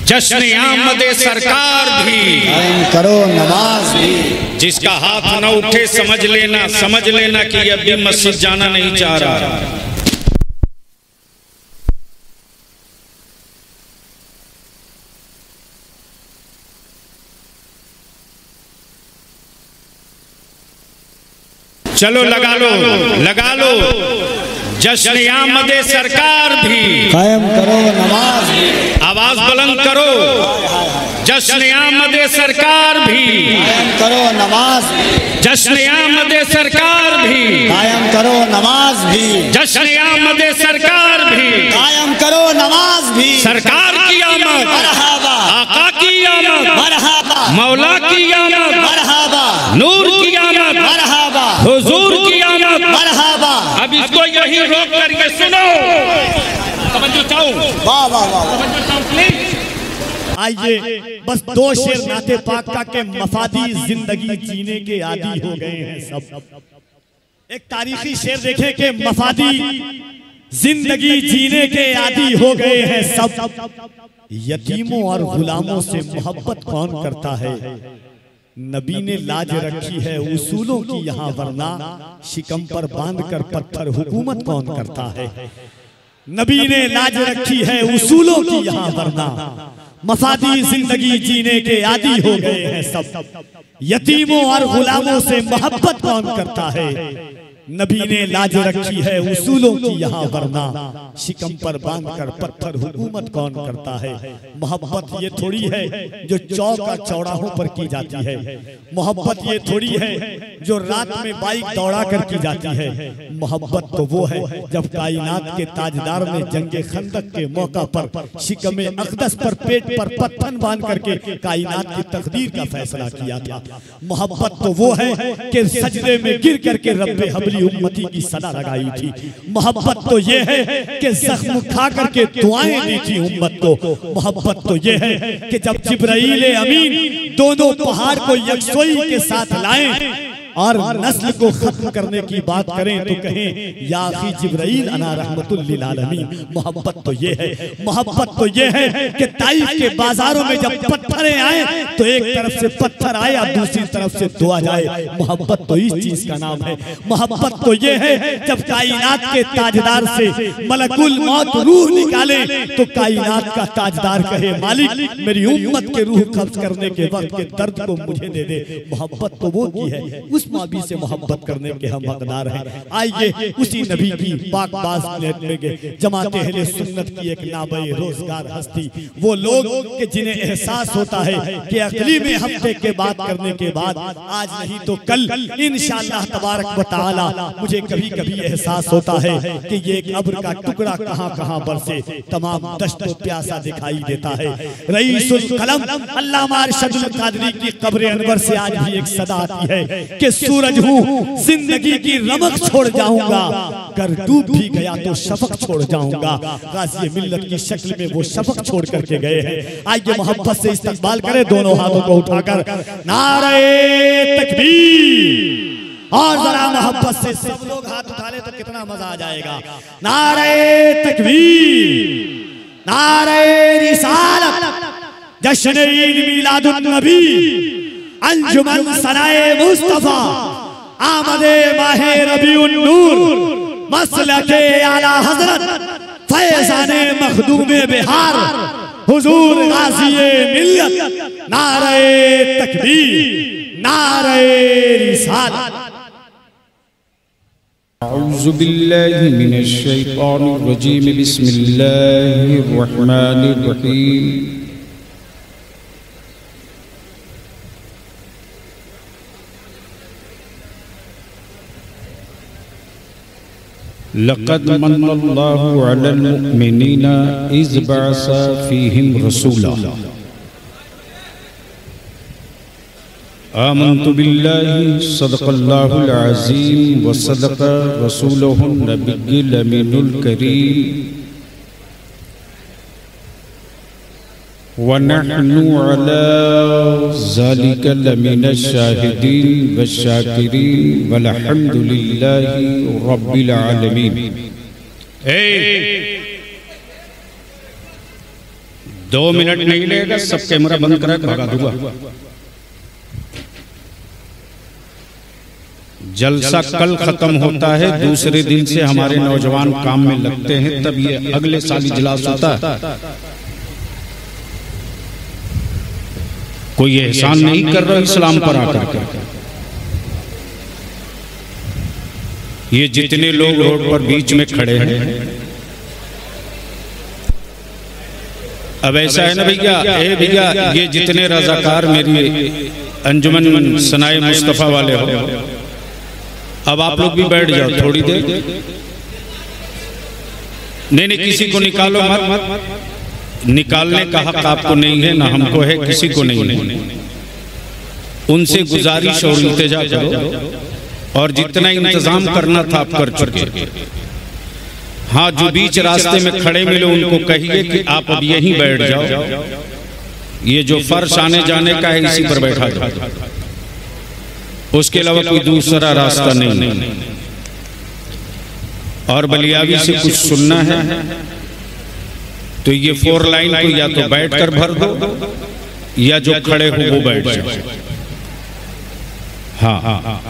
जश्न आमद सरकार भी कायम करो नमाज भी। जिसका हाथ न उठे समझ लेना कि अब भी मस्जिद जाना नहीं चाह रहा। चलो लगा लो जश्न आमद सरकार भी कायम करो नमाज भी। आवाज बुलंद करो। जश्न आमद सरकार भी कायम करो नमाज भी। जश्न आमद सरकार भी कायम करो नमाज भी। जश्न आमद सरकार भी कायम करो नमाज भी। सरकार की आमद, मरहबा। आका की आमद, मरहबा। मौला की आमद, मरहबा। नूर की आमद, मरहबा। हुजूर की आमद, मरहबा। अब इसको यही रोक करके सुनो। तवज्जो चाहो, वाह वाह वाह। तवज्जो चाहो प्लीज। आइए बस दो शेर नाते पाक का के मफादी जिंदगी जीने के आदी हो गए हैं सब। एक तारीखी शेर देखे के मफादी जिंदगी जीने के आदी हो गए हैं सब। यतीमों और गुलामों से मोहब्बत कौन करता है? नबी ने लाज रखी है उसूलों की यहाँ, वरना शिकम पर बांध कर पत्थर हुकूमत कौन करता है? नबी ने लाज रखी है उसूलों की यहाँ, वरना मफादी जिंदगी जीने के आदी हो गए हैं सब। यतीमों और गुलामों से मोहब्बत कौन करता है? नबी ने लाज रखी है उसूलों की यहाँ, वरना शिकम पर बांध कर पत्थर हुकूमत कौन करता है? मोहब्बत ये थोड़ी है जो चौका चौराहों पर की जाती है। मोहब्बत ये थोड़ी है जो रात में बाइक दौड़ा कर की जाती है। मोहब्बत तो वो है जब कायनात के ताजदार ने जंगे खंदक के मौका पर शिकम अक़दस पर पेट पर पत्थर बांध करके कायनात की तकदीर का फैसला किया था। मोहब्बत तो वो है कि सजदे में गिर करके रब्बे हबली उम्मती की सदा लगाई थी। मोहब्बत तो ये है कि जख्म खा करके दुआएं दी थी उम्मत को। मोहब्बत तो ये है कि जब जिब्राईल अमीन दोनों पहाड़ को यकसोई के साथ लाएं और नस्ल को खत्म करने की बात करें तो कहें या अखी जिब्राईल अना रहमतुल लिल आलमीन। मोहब्बत तो ये है, मोहब्बत तो ये है कि ताइफ के बाजारों में जब पत्थरें आए तो एक तरफ से पत्थर आए और दूसरी तरफ से दुआ जाए। मोहब्बत तो इस चीज का नाम है। मोहब्बत तो ये है जब कायनात के ताजदार से मलकुल मौत रूह निकाले तो कायनात का ताजदार कहे मालिक मेरी उम्मत के रूह कब्ज करने के वक्त के दर्द को मुझे दे दे। मोहब्बत तो वो की है, उस नबी से मोहब्बत करने के हम हकदार हैं। आइए उसी नबी की पाकबाज में जमाते अहले सुन्नत की एक नाबे रोजगार हस्ती, वो लोग कि जिन्हें एहसास होता है कि अगली में हफ्ते के बाद करने के बाद आज नहीं तो कल इंशाअल्लाह तबारक व तआला मुझे कभी कभी एहसास होता है कि ये कब्र का टुकड़ा कहां कहां बरसे तमाम दश्त व प्यासा दिखाई देता है। रईसुल कलम अल्लामा अरशदुल कादरी की कब्र अनवर से आज भी एक सदा आती है कि सूरज हूँ जिंदगी की रमक छोड़ जाऊंगा, कर डूब भी गया तो शफक छोड़ जाऊंगा। गाज़ी मिल्लत की शक्ल में वो शफक छोड़ करके गए हैं। आइए मोहब्बत से इस्तकबाल करें दोनों हाथों को उठाकर नारे तकबीर। और जरा मोहब्बत से सब लोग हाथ उठा ले तो कितना मजा आ जाएगा। नारे तकबीर, नारे रिसालत, जश्न ईद मिलादुन नबी, अंजुमन सनाए मुस्तफा, आमदे माहे रबीउन नूर, मसलके आला हजरत, फैज़ाने मखदूमे बिहार, हुजूर गाज़ीए मिल्लत, नारे तकबीर, नारे रिसालत। अऊज़ु बिल्लाहि मिनश शैतानिर रजीम, बिस्मिल्लाहिर रहमानिर रहीम। लक़द मन्नल्लाहु अलल मुअमिनीना इज़ बअसा फ़ीहिम रसूला। आमन्तु बिल्लाहि सदक़ल्लाहुल अज़ीम व सदक़ रसूलुहुन नबिय्युल अमीनुल करीम व नहनु अला ज़ालिका लमिनश शाहिदीन व शाकिरीन वल्हम्दुलिल्लाहि रब्बिल आलमीन। 2 मिनट नहीं लगेगा, सब कैमरा बंद करा के भगा दूंगा। जलसा कल खत्म होता है, दूसरे दिन से हमारे नौजवान काम में लगते हैं, तब ये अगले साल इजलास होता है। कोई एहसान नहीं कर रहा इस्लाम पर आकर के। ये जितने लोग रोड पर बीच में खड़े हैं, अब ऐसा है ना भैया, ए भैया, ये जितने रजाकार मेरी अंजुमन सनाए मुस्तफा वाले हो, अब आप लोग भी बैठ जाओ थोड़ी देर। नहीं, किसी को निकालो मत। निकालने का हक आपको नहीं है, ना हमको है, किसी को नहीं है। उनसे गुजारिश और इल्तिजा करो, और जितना इंतजाम करना था आप कर चुके। हाँ, जो बीच रास्ते में खड़े मिले उनको कहिए कि आप अब यहीं बैठ जाओ, ये जो फर्श आने जाने का है इसी पर बैठा जाओ, उसके अलावा कोई दूसरा रास्ता नहीं। और बलियावी से कुछ सुनना है तो ये 4 लाइन को या तो बैठ कर भर दो, या जो खड़े हो वो बैठ जाओ। हाँ,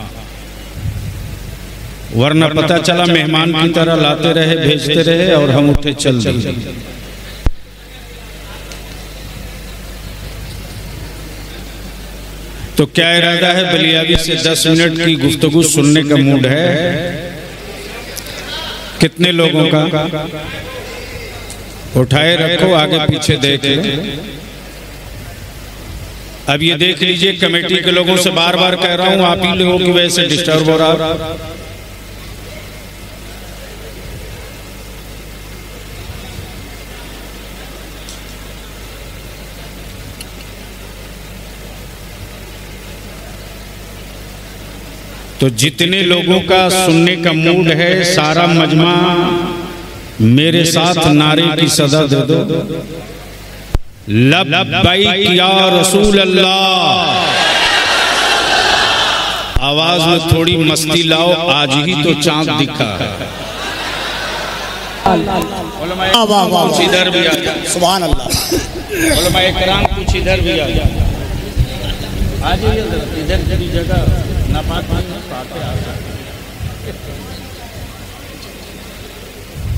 वरना पता चला मेहमान की तरह लाते रहे, भेजते रहे, और हम उठे चल दिए। तो क्या इरादा है? बलियावी से 10 मिनट की गुफ्तगू सुनने का मूड है? कितने लोगों का? उठाए रखो, आगे पीछे देख ले। अब ये देख लीजिए, कमेटी के लोगों से बार बार कह रहा हूं, आप ही लोगों की वजह से डिस्टर्ब हो रहा। तो जितने लोगों का सुनने का मूड है, सारा मजमा मेरे साथ नारे की सदा दे दो, लब्बैक या रसूल अल्लाह। आवाज में थोड़ी मस्ती लाओ, आज ही तो चांद दिखा है। कुछ इधर भी आ जाए, सुभान अल्लाह। उलमाए किराम कुछ इधर भी आ जाए, आ जाइए इधर की जगह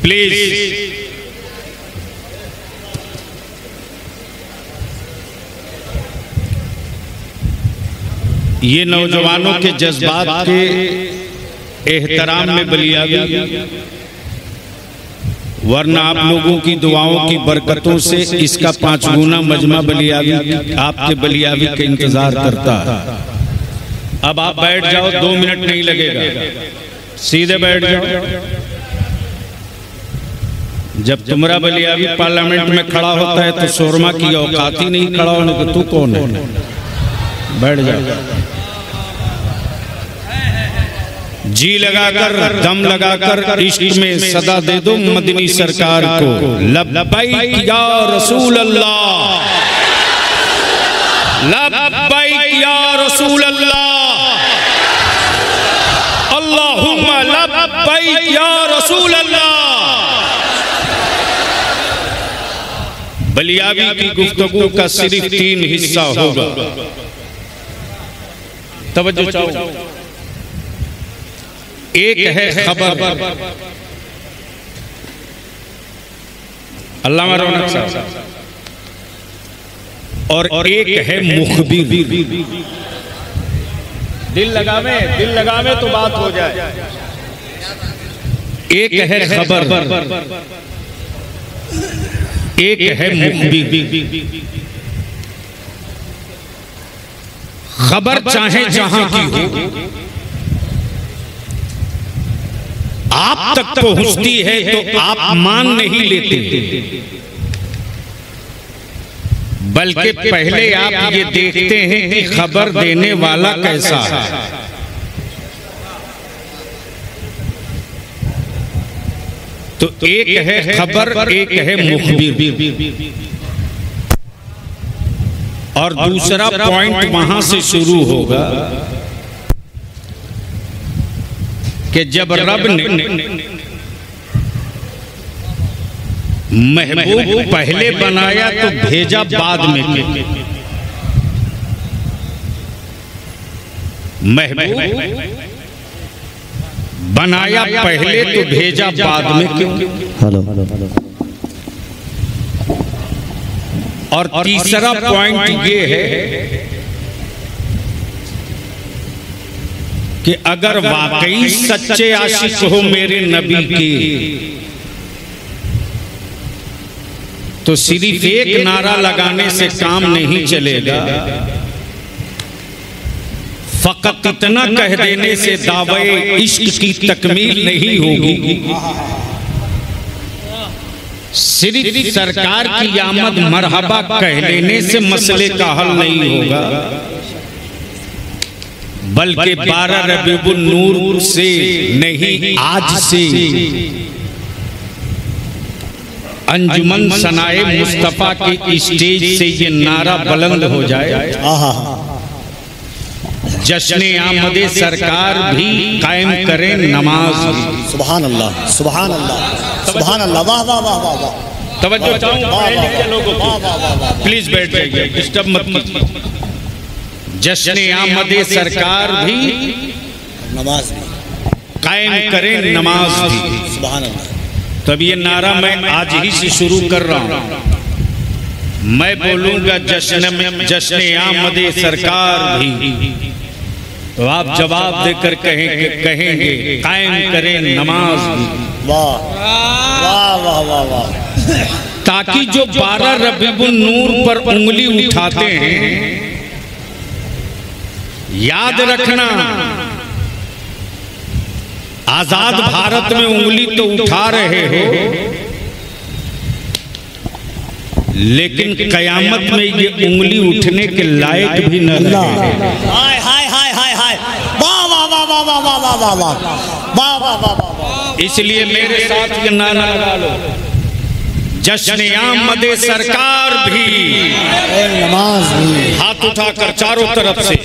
प्लीज। ये नौजवानों के जज्बात के एहतराम में बलियावी, वरना आप लोगों की दुआओं की बरकतों से इसका 5 गुना मजमा बलियावी आपके बलियावी का इंतजार करता है। अब आप बैठ जाओ, 2 मिनट नहीं लगेगा, सीधे बैठ जाओ। जब तुम्हारा बलियावी पार्लियामेंट में खड़ा होता है तो शोरमा की औकात ही नहीं खड़ा होने की, तू कौन है? बैठ जाओ, जी लगाकर, दम लगाकर इश्क में सदा दे दो मदनी सरकार को, लब्बैक या रसूल अल्लाह, लब्बैक या रसूल अल्लाह, अल्लाहुम्मा लब्बैक या रसूल अल्लाह। बलियावी की गुफ्तगू का सिर्फ 3 हिस्सा होगा, तवज्जो चाहो। एक है खबर, अल्लामा रौनक साहब, और एक है मुखबिर। दिल लगावे तो बात हो जाए। एक है खबर, एक है मुखबिर। खबर चाहे जहां की हो, आप तक पहुंचती है तो आप मान नहीं लेते, बल्कि पहले आप ये देखते हैं कि खबर देने वाला कैसा है। तो एक है खबर, एक है मुखबिर, और दूसरा पॉइंट वहां से शुरू होगा कि जब रब ने महबूब पहले बनाया तो भेजा बाद में क्यों? महबूब बनाया पहले तो भेजा बाद में क्यों? और तीसरा पॉइंट ये है कि अगर वाकई सच्चे आशिक हो मेरे नबी के तो सिर्फ एक नारा लगाने से काम नहीं चलेगा, फकत इतना कह देने से दावे इश्क की तकमील नहीं होगी। सिर्फ सरकार की आमद मरहबा कह लेने से मसले का हल नहीं होगा, बल्कि 12 रबीउल नूर से नहीं आज से अंजुमन सनाए मुस्तफा के स्टेज से ये नारा बुलंद हो जाए, जश्न आमदे सरकार भी कायम करें नमाज। सुभान अल्लाह, सुभान अल्लाह, सुभान अल्लाह। वाह वाह वाह वाह वाह। तवज्जो चाहूंगा लोगों को, प्लीज बैठ जाइए, डिस्टर्ब मत कीजिए। जश्न आमदे सरकार भी नमाज कायम करें नमाज भी। सुभान अल्लाह। तब ये नारा मैं आज ही से शुरू कर रहा हूं। मैं बोलूंगा जश्न आमदे सरकार भी, तो आप जवाब देकर कहेंगे कायम करें नमाज भी। वाह वाह वाह वाह वाह। ताकि जो 12 रबीउल नूर पर उंगली उठाते हैं, याद रखना आजाद भारत में उंगली तो उठा रहे हो, लेकिन कयामत में ये उंगली उठने के लायक भी न रहे। हाय हाय हाय हाय हाय। वाह वाह वाह वाह वाह वाह वाह वाह वाह वाह वाह वाह। इसलिए मेरे साथ ये नारा लगा लो, जश्न आमदे सरकार भी, नमाज भी। हाथ उठाकर चारों तरफ से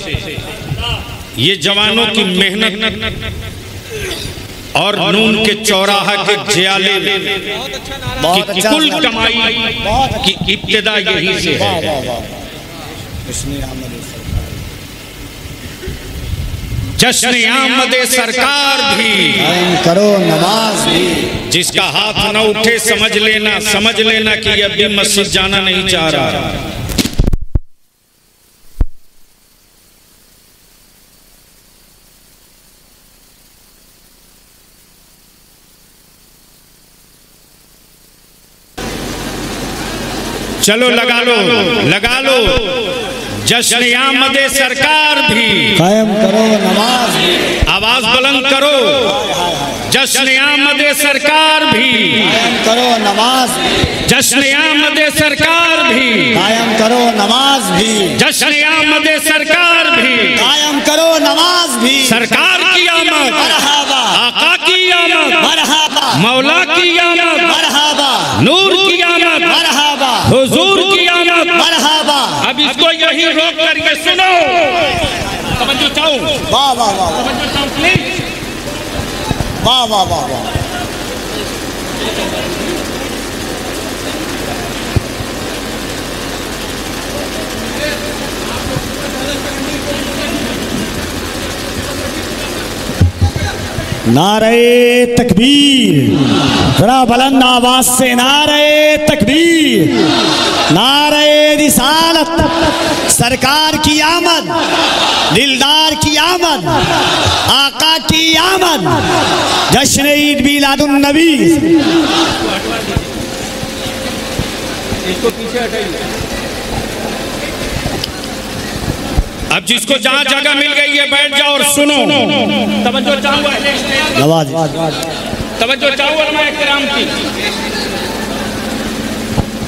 ये जवानों की मेहनत और नून के चौराहा के जियाले की कुल कमाई की इब्तिदा यही से है। जश्न आमदे सरकार भी करो नमाज भी। जिसका हाथ न उठे समझ लेना कि अभी मस्जिद जाना नहीं चाह रहा। चलो लगा लो जश्न आमदे सरकार भी कायम करो नमाज भी। आवाज बुलंद करो, जश्न आमदे सरकार भी कायम करो नमाज भी। जश्न आमदे सरकार भी कायम करो नमाज भी। जश्न आमदे सरकार भी कायम करो नमाज भी। सरकार की आमद, मरहबा। आका की आमद, मरहबा। मौला की आमद, मरहबा। नूर की आमद, मरहबा। हुजूर की आमद, मरहबा। अब इसको यही रोक करके सुनो। तवज्जो चाहूं, वाह वाह वाह तवज्जो चाहूं प्लीज। वाह वाह वाह वाह। नारे तकबीर, जरा बुलंद आवाज से नारे तकबीर, नारे रिसालत, सरकार की आमद, दिलदार की आमद, आका की आमद, जश्न ईद मिलादुन नबी। इसको पीछे हटाइए। अब जिसको जहां जगह मिल गई है बैठ जाओ और सुनो। तवज्जो चाहूंगा, तवज्जो चाहूंगा मैं इकराम की।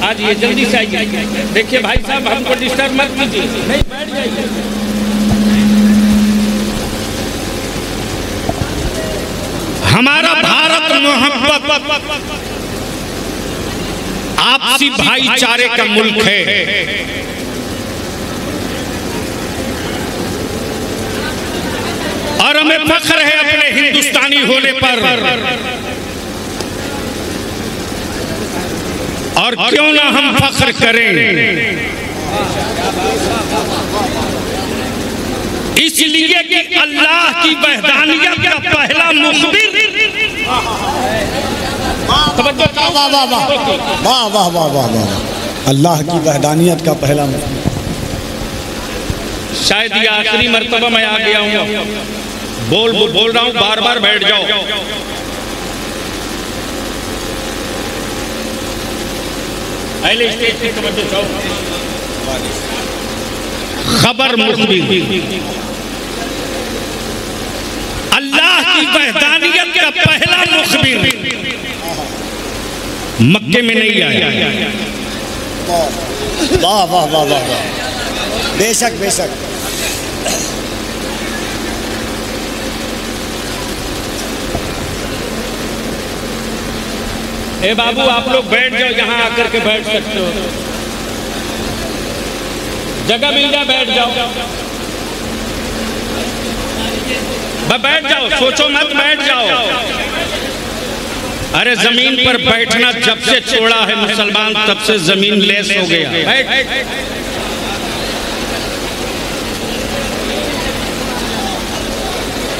आज ये जल्दी से आइए। देखिए भाई साहब, हमको डिस्टर्ब मत कीजिए, नहीं बैठ जाइए। हमारा भारत मोहब्बत आपसी भाईचारे का मुल्क है। और हमें फख्र है अपने हिंदुस्तानी होने पर। और क्यों ना हम फख्र करें, इसलिए कि अल्लाह की वहदानियत का पहला मुखबिर। वाह वाह वाह वाह वाह वाह वाह वाह, अल्लाह की वहदानियत का पहला मुखबिर। शायद ये आखिरी मर्तबा मैं आ गया हूँ, बोल रहा हूँ, बार बार बैठ जाओ। पहले स्टेज पे तवज्जो जाओ। खबर मुखबिर, अल्लाह की वहदानियत का पहला मुखबिर मक्के में नहीं आया। वाह वाह वाह वाह वाह, बेशक बेशक। ए बाबू, आप लोग बैठ जाओ, यहाँ आकर के बैठ सकते हो, जगह मिल जाए बैठ जाओ, बैठ जाओ, सोचो मत, बैठ जाओ। अरे जमीन पर बैठना जब से छोड़ा है मुसलमान, तब से जमीन लेस हो गया। बैठ।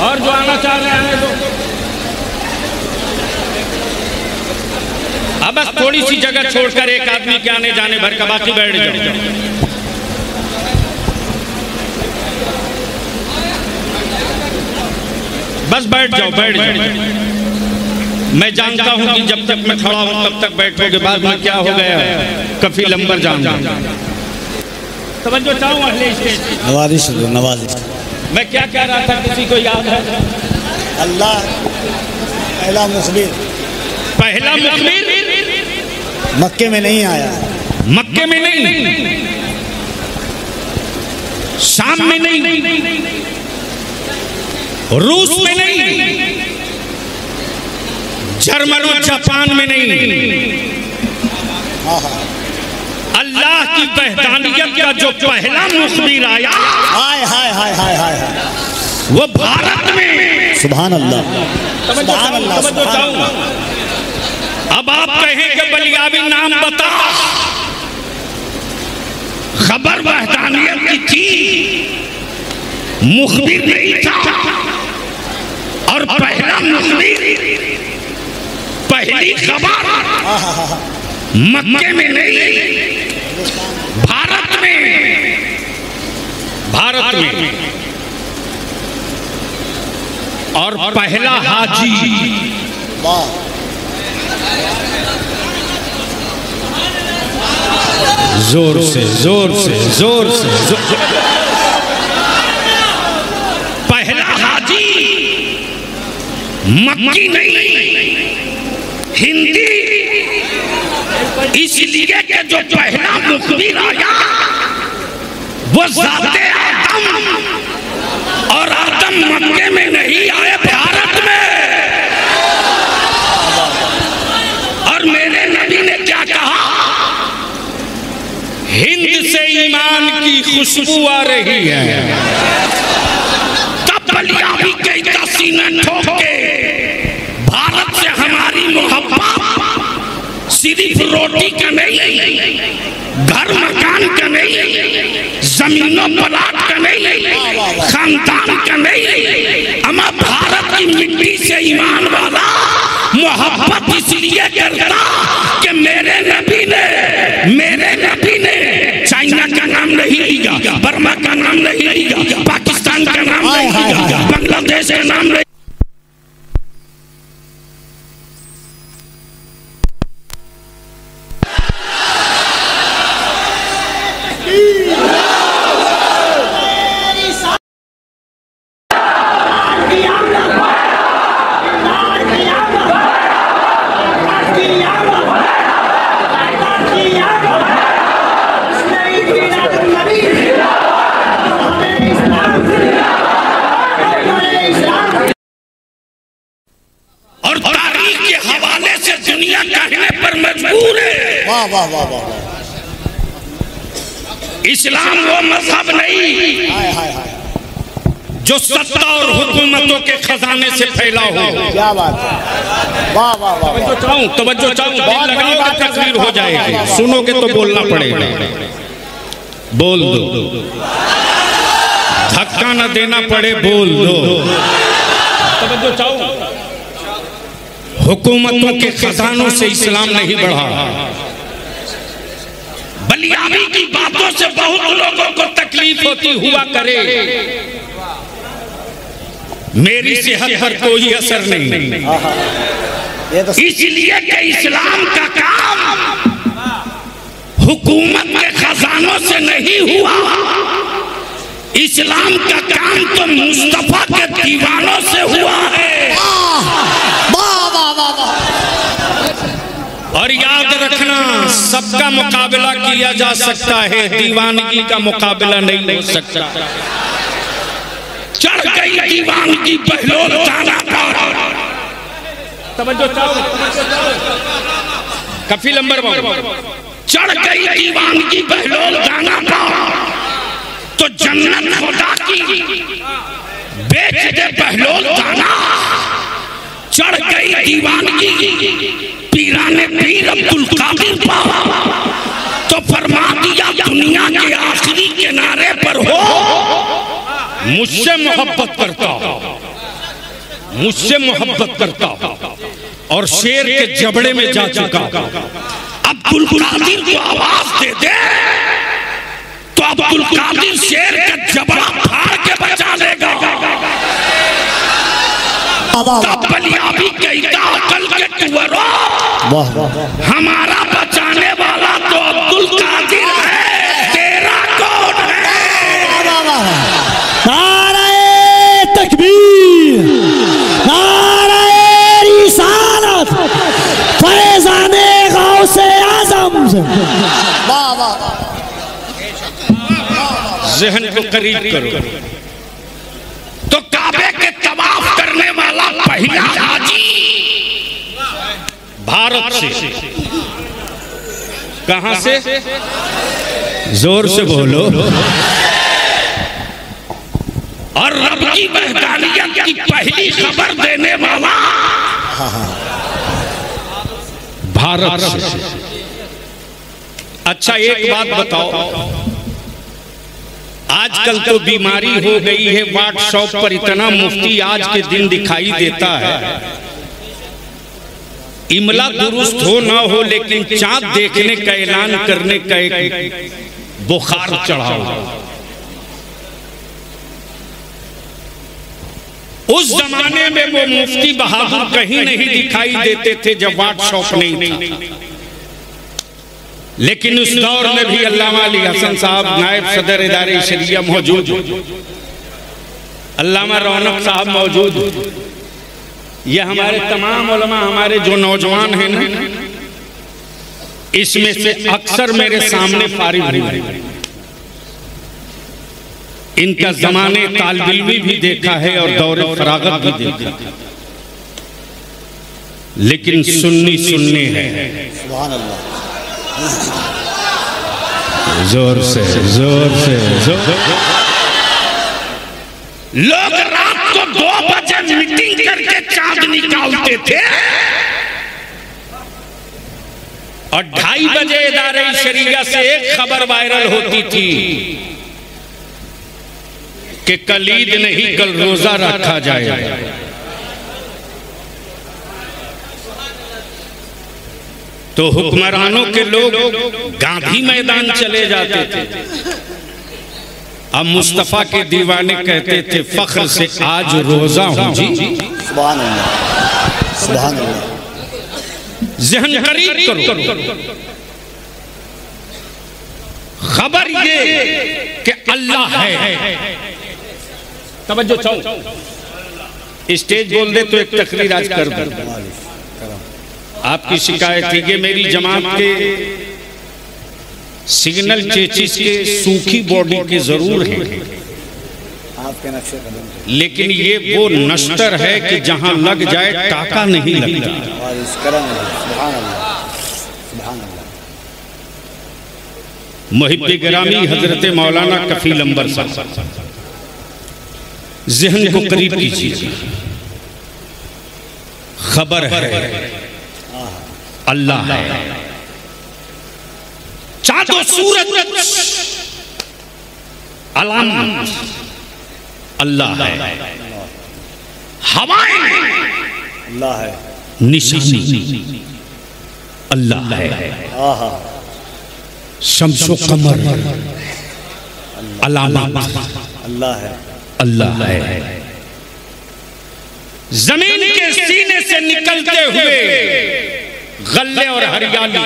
और जो आना चाह रहे हैं तो अब बस थोड़ी सी जगह छोड़कर एक आदमी के आने जाने भर का, बाकी बैठ जाओ। बस बैठ जाओ, बैठ जाओ। मैं जानता हूं कि जब तक मैं खड़ा हूं तब तक बैठोगे, बाद में क्या हो गया कफी लंबर जान। तवज्जो चाहूं अगले स्टेज, नवाजिश नवाजिश। मैं क्या कह रहा था, किसी को याद है? अल्लाह पहला मुखबिर, पहला मुखबिर मक्के में नहीं आया, मक्के में नहीं, शाम में नहीं, रूस में नहीं, जर्मन और जापान में नहीं। अल्लाह की वहदानियत का जो पहला मुखबिर आया, हाय हाय हाय हाय हाय, वो भारत में। सुभान अल्लाह, सुभान अल्लाह। अब आप कहेंगे बलियावी नाम बता, खबर वहदानियत की थी, मुखबिर नहीं था, और पहला मुखबिर, पहली खबर मक्के में नहीं, भारत में, भारत में। और पहला हाजी, जोर से जोर से जोर से पहला हाजी मक्की नहीं, हिंदी। इसलिए कि जो पहला मुखबिर आया वो ज़ाते आदम, और आदम मक्के में नहीं आए, भारत में। और मेरे नबी ने क्या कहा? हिंद से ईमान की खुशबू आ रही है। तब बलियावी कहता सीना ठोक के, भारत से हमारी मोहब्बत सिर्फ रोटी का नहीं, घर मकान का नहीं, जमीनों प्लाट का नहीं, खानदान का नहीं, हमारा भारत की मिट्टी से ईमान वाला मोहब्बत इसलिए करता कि मेरे नबी ने चाइना का नाम नहीं लिया, बर्मा का नाम नहीं लिया, पाकिस्तान का नाम नहीं लिया, बांग्लादेश का नाम नहीं। वाह वाह वाह, इस्लाम वो मजहब नहीं जो सत्ता और हुकूमतों के खजाने से फैला हो। क्या बात है, वाह वाह वाह। तवज्जो चाहूं लगाओ, तकरीर हो जाएगी। सुनोगे तो बोलना पड़ेगा, बोल दो, धक्का न देना पड़े, बोल दो। तवज्जो चाहूं, हुकूमतों के खजानों से इस्लाम नहीं बढ़ा। बलियाबी की बातों से बहुत लोगों को तकलीफ होती हुआ करे, मेरी सेहत पर कोई असर नहीं। इसलिए कि इस्लाम का काम हुकूमत के खजानों से नहीं हुआ, इस्लाम का काम तो मुस्तफा के दीवानों से हुआ है। और याद रखना, सबका मुकाबला किया जा सकता है, दीवानगी का मुकाबला नहीं हो सकता। चढ़ गई दीवानगी बहलोल दाना पर। तवज्जो चाहो, कफील अंबर चढ़ गई दीवानगी बहलोल दाना पर, तो जन्नत खुदा की बेच दे बहलोल दाना। चढ़ गई दीवानगी पीराने पीर अब्दुल कादिर पर, तो फरमा दिया दुनिया के आखिरी किनारे पर हो, मुझसे मोहब्बत करता, मुझसे मोहब्बत करता, और शेर के जबड़े में जा चुका। अब्दुल कादिर को आवाज दे दे तो अब्दुल कादिर शेर का जबड़ा फाड़ के बचा लेगा। बलियाबी अकल के टुवरो, हमारा बचाने वाला तो अब्दुल कादिर है, तेरा कौन है? नारे तकबीर, नारे रिसालत, फैज़ाने गौसे आज़म। वाह वाह, ज़हन को करीब करो। तो काबे के तवाफ करने वाला पहला हाजी भारत से, कहां से? जोर से बोलो। और रब की वहदानियत की पहली खबर देने वाला भारत से। अच्छा एक बात बताओ, आजकल तो बीमारी हो गई है, व्हाट्सएप पर इतना मुफ्ती आज के दिन दिखाई देता है, इमला दुरुस्त हो ना हो, लेकिन चांद देखने का ऐलान करने का एक बुखार चढ़ा। उस जमाने में वो मुफ्ती बहादुर कहीं नहीं दिखाई देते थे जब व्हाट्सएप नहीं था, लेकिन उस दौर में भी अल्लामा अली हसन साहब नायब सदर इदारे शरिया मौजूद, अल्लामा रौनक साहब मौजूद, ये हमारे तमाम उलमा, हमारे जो नौजवान हैं ना, इसमें से अक्सर मेरे सामने फारिग हुए। इनका जमाने तालिब इल्मी भी देखा है और दौरे फरागत भी देखा, लेकिन सुन्नी सुन्नी है। सुभान अल्लाह। जोर से जोर से जोर। लोग रात को 2 बजे मीटिंग करके चांद निकालते थे और 2:30 बजे इदारे शरिया से एक खबर वायरल होती थी कि कल ईद नहीं, कल रोजा रखा जाएगा। तो हुक्मरानों के लोग गांधी मैदान चले जाते थे। अब मुस्तफा के दीवाने कहते थे फख्र से आज रोजा हूं जी। सुभान अल्लाह, सुभान अल्लाह। ज़हन करीब करो, खबर ये कि अल्लाह है। तवज्जो चाहो, स्टेज बोल दे तो एक तकरीर आज कर दूं। आपकी शिकायत थी कि मेरी जमात के सिग्नल चेचिस के सूखी बॉडी के जरूर है, आपके नक्शे कदम, लेकिन ये वो नश्तर है कि जहां लग जाए टाका नहीं लगता। सुभान अल्लाह, सुभान अल्लाह। मुहिब्बे गिरामी हजरत मौलाना कफील अंबर साहब ज़हन को करीब कीजिए। खबर है अल्लाह है, चाँदो सूरज अलामत अल्लाह है, हवाएं अल्लाह है, निशानी अल्लाह है, शम्सो कमर अलामत अल्लाह है, अल्लाह है। जमीन के सीने से निकलते हुए गल्ले और हरियाली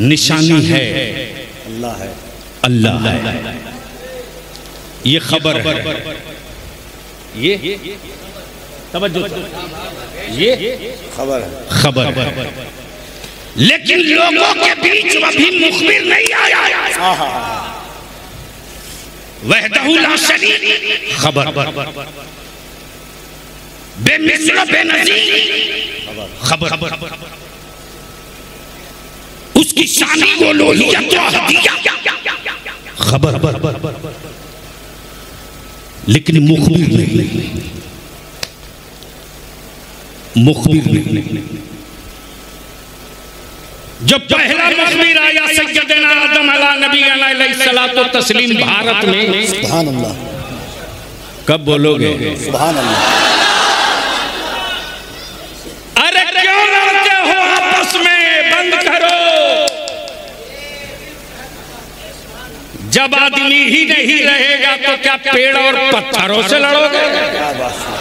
निशानी है अल्लाह है, अल्लाह है। ये खबर है, ये तवज्जो, ये खबर है, खबर है। लेकिन लोगों के बीच अभी मुखबिर नहीं आया। वहदहु ला शरीक खबर, बेमिस्ल बेनज़ीर खबर, उसकी शानी को लोहियत खबर, लेकिन मुखबिर नहीं, मुखबिर नहीं। जब पहला मुखबिर आया सैयदना आदम अला नबी अलैहिस्सलातो तस्लीम भारत में, सुभान अल्लाह, कब बोलोगे सुभान अल्लाह? अरे क्यों लड़ते हो आपस में, बंद करो। जब आदमी ही नहीं रहेगा तो क्या पेड़ और पत्थरों से लड़ोगे? क्या बात है,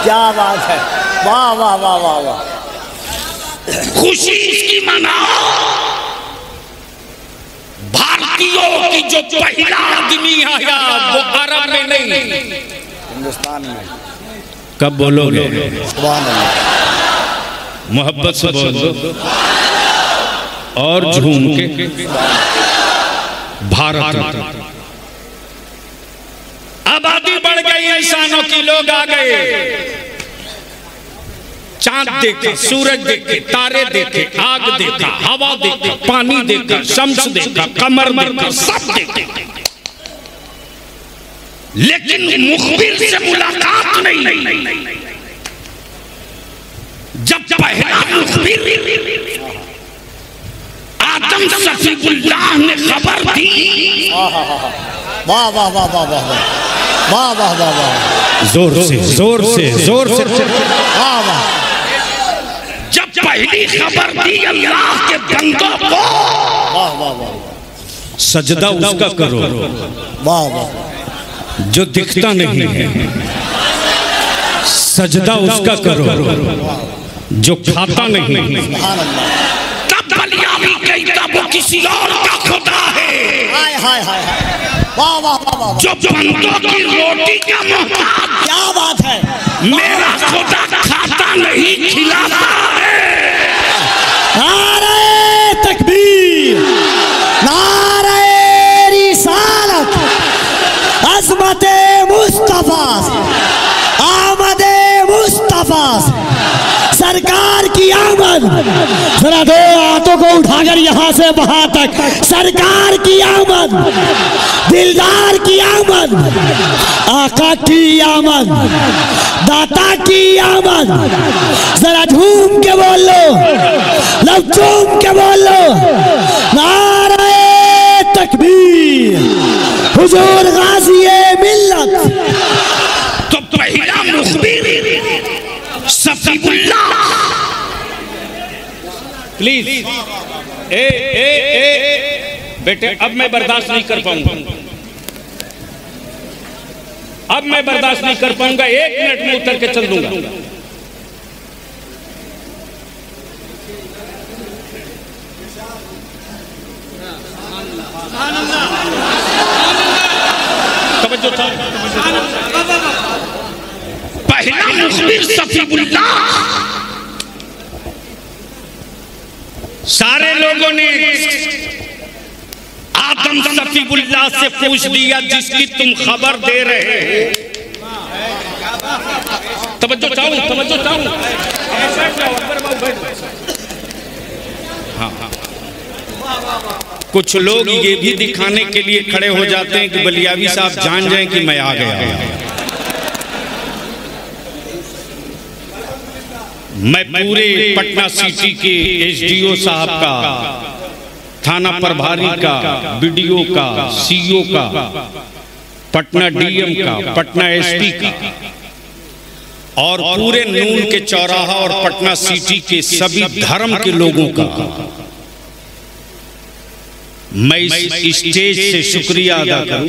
क्या बात है, वाह वाह वाह वाह वाह। खुशी इसकी मनाओ, भारतीयों की जो पहला आदमी आया वो अरब में नहीं, हिंदुस्तान में। कब बोलोगे? सुभान अल्लाह, मोहब्बत से बोलो और झूम के। भारत आबादी बढ़ गई, इंसानों की, लोग आ गए। चांद देखा, सूरज देखे, तारे देखे, आग देखा, हवा देखा, पानी देखा, शम्स देखा, कमर देखा, सब देखे, लेकिन मुखबिर से मुलाकात नहीं। जब पहला मुखबिर आदम सफीउल्लाह ने खबर दी, वाह वाह वाह वाह वाह वाह वाह वाह वाह, जोर से जोर से जोर से वाह वाह। जब पहली खबर दी अल्लाह के बंदों को, वाह वाह वाह, सजदा उसका करो वाह वाह, जो दिखता नहीं है, सजदा उसका करो जो खाता नहीं है। सुभान अल्लाह, तब बलियामी कहता वो किसी और का खुदा है। हाय हाय हाय, वाह वाह वाह वाह, जो बंदों की रोटी का मोहताज, क्या बात है, मेरा खुदा खाता नहीं, खिलाता है। नारे तकबीर, नारे रिसालत, अज़मते मुस्तफा, आमदे मुस्तफा, सरकार की आमद। जरा दो हाथों को उठाकर यहाँ से वहां तक, सरकार की आमद, दिलदार की आमद, आका की आमद, दाता की आमद। जरा झूम के बोल लो, लब झूम के बोल लो, नारे तकबीर, हुजूर गाज़िए मिल्लत। तो पहला मुखबिर सफीउल्लाह, प्लीज ए ए ए बेटे, अब मैं बर्दाश्त नहीं कर पाऊंगा, अब मैं बर्दाश्त नहीं कर पाऊंगा, 1 मिनट में उतर के चल दूंगा। तवज्जो था, पहला मुखबिर सफीउल्लाह। सारे लोगों ने आदम सफीउल्लाह से पूछ लिया जिसकी तुम खबर दे रहे हो। तवज्जो चाहूं, तवज्जो चाहूं। हाँ हाँ, कुछ लोग ये भी दिखाने के लिए खड़े हो जाते हैं कि बलियावी साहब जान जाएं कि मैं आ गया। मैं पूरे पटना सिटी के एसडीओ साहब का, थाना प्रभारी का, बीडीओ का, सीईओ का, पटना डीएम का, पटना एसपी का और पूरे नून के चौराहा और पटना सिटी के सभी धर्म के लोगों का मैं इस स्टेज से शुक्रिया अदा करूं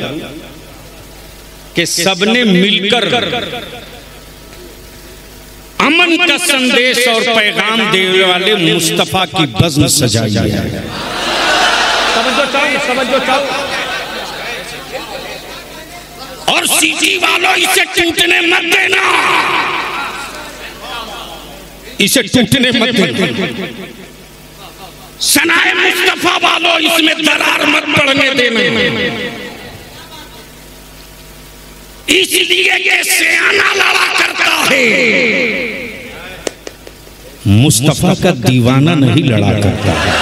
कि सबने मिलकर अमन का संदेश और पैगाम देने वाले मुस्तफा की बज़्म सजाई है। और सिटी वालों इसे टूटने मत देना, इसे टूटने मत देना। सनाए मुस्तफा वालों इसमें दरार मत पड़ने देना, इसलिए ये सियाना लड़ा करता है, मुस्तफा का दीवाना नहीं लड़ा करता है।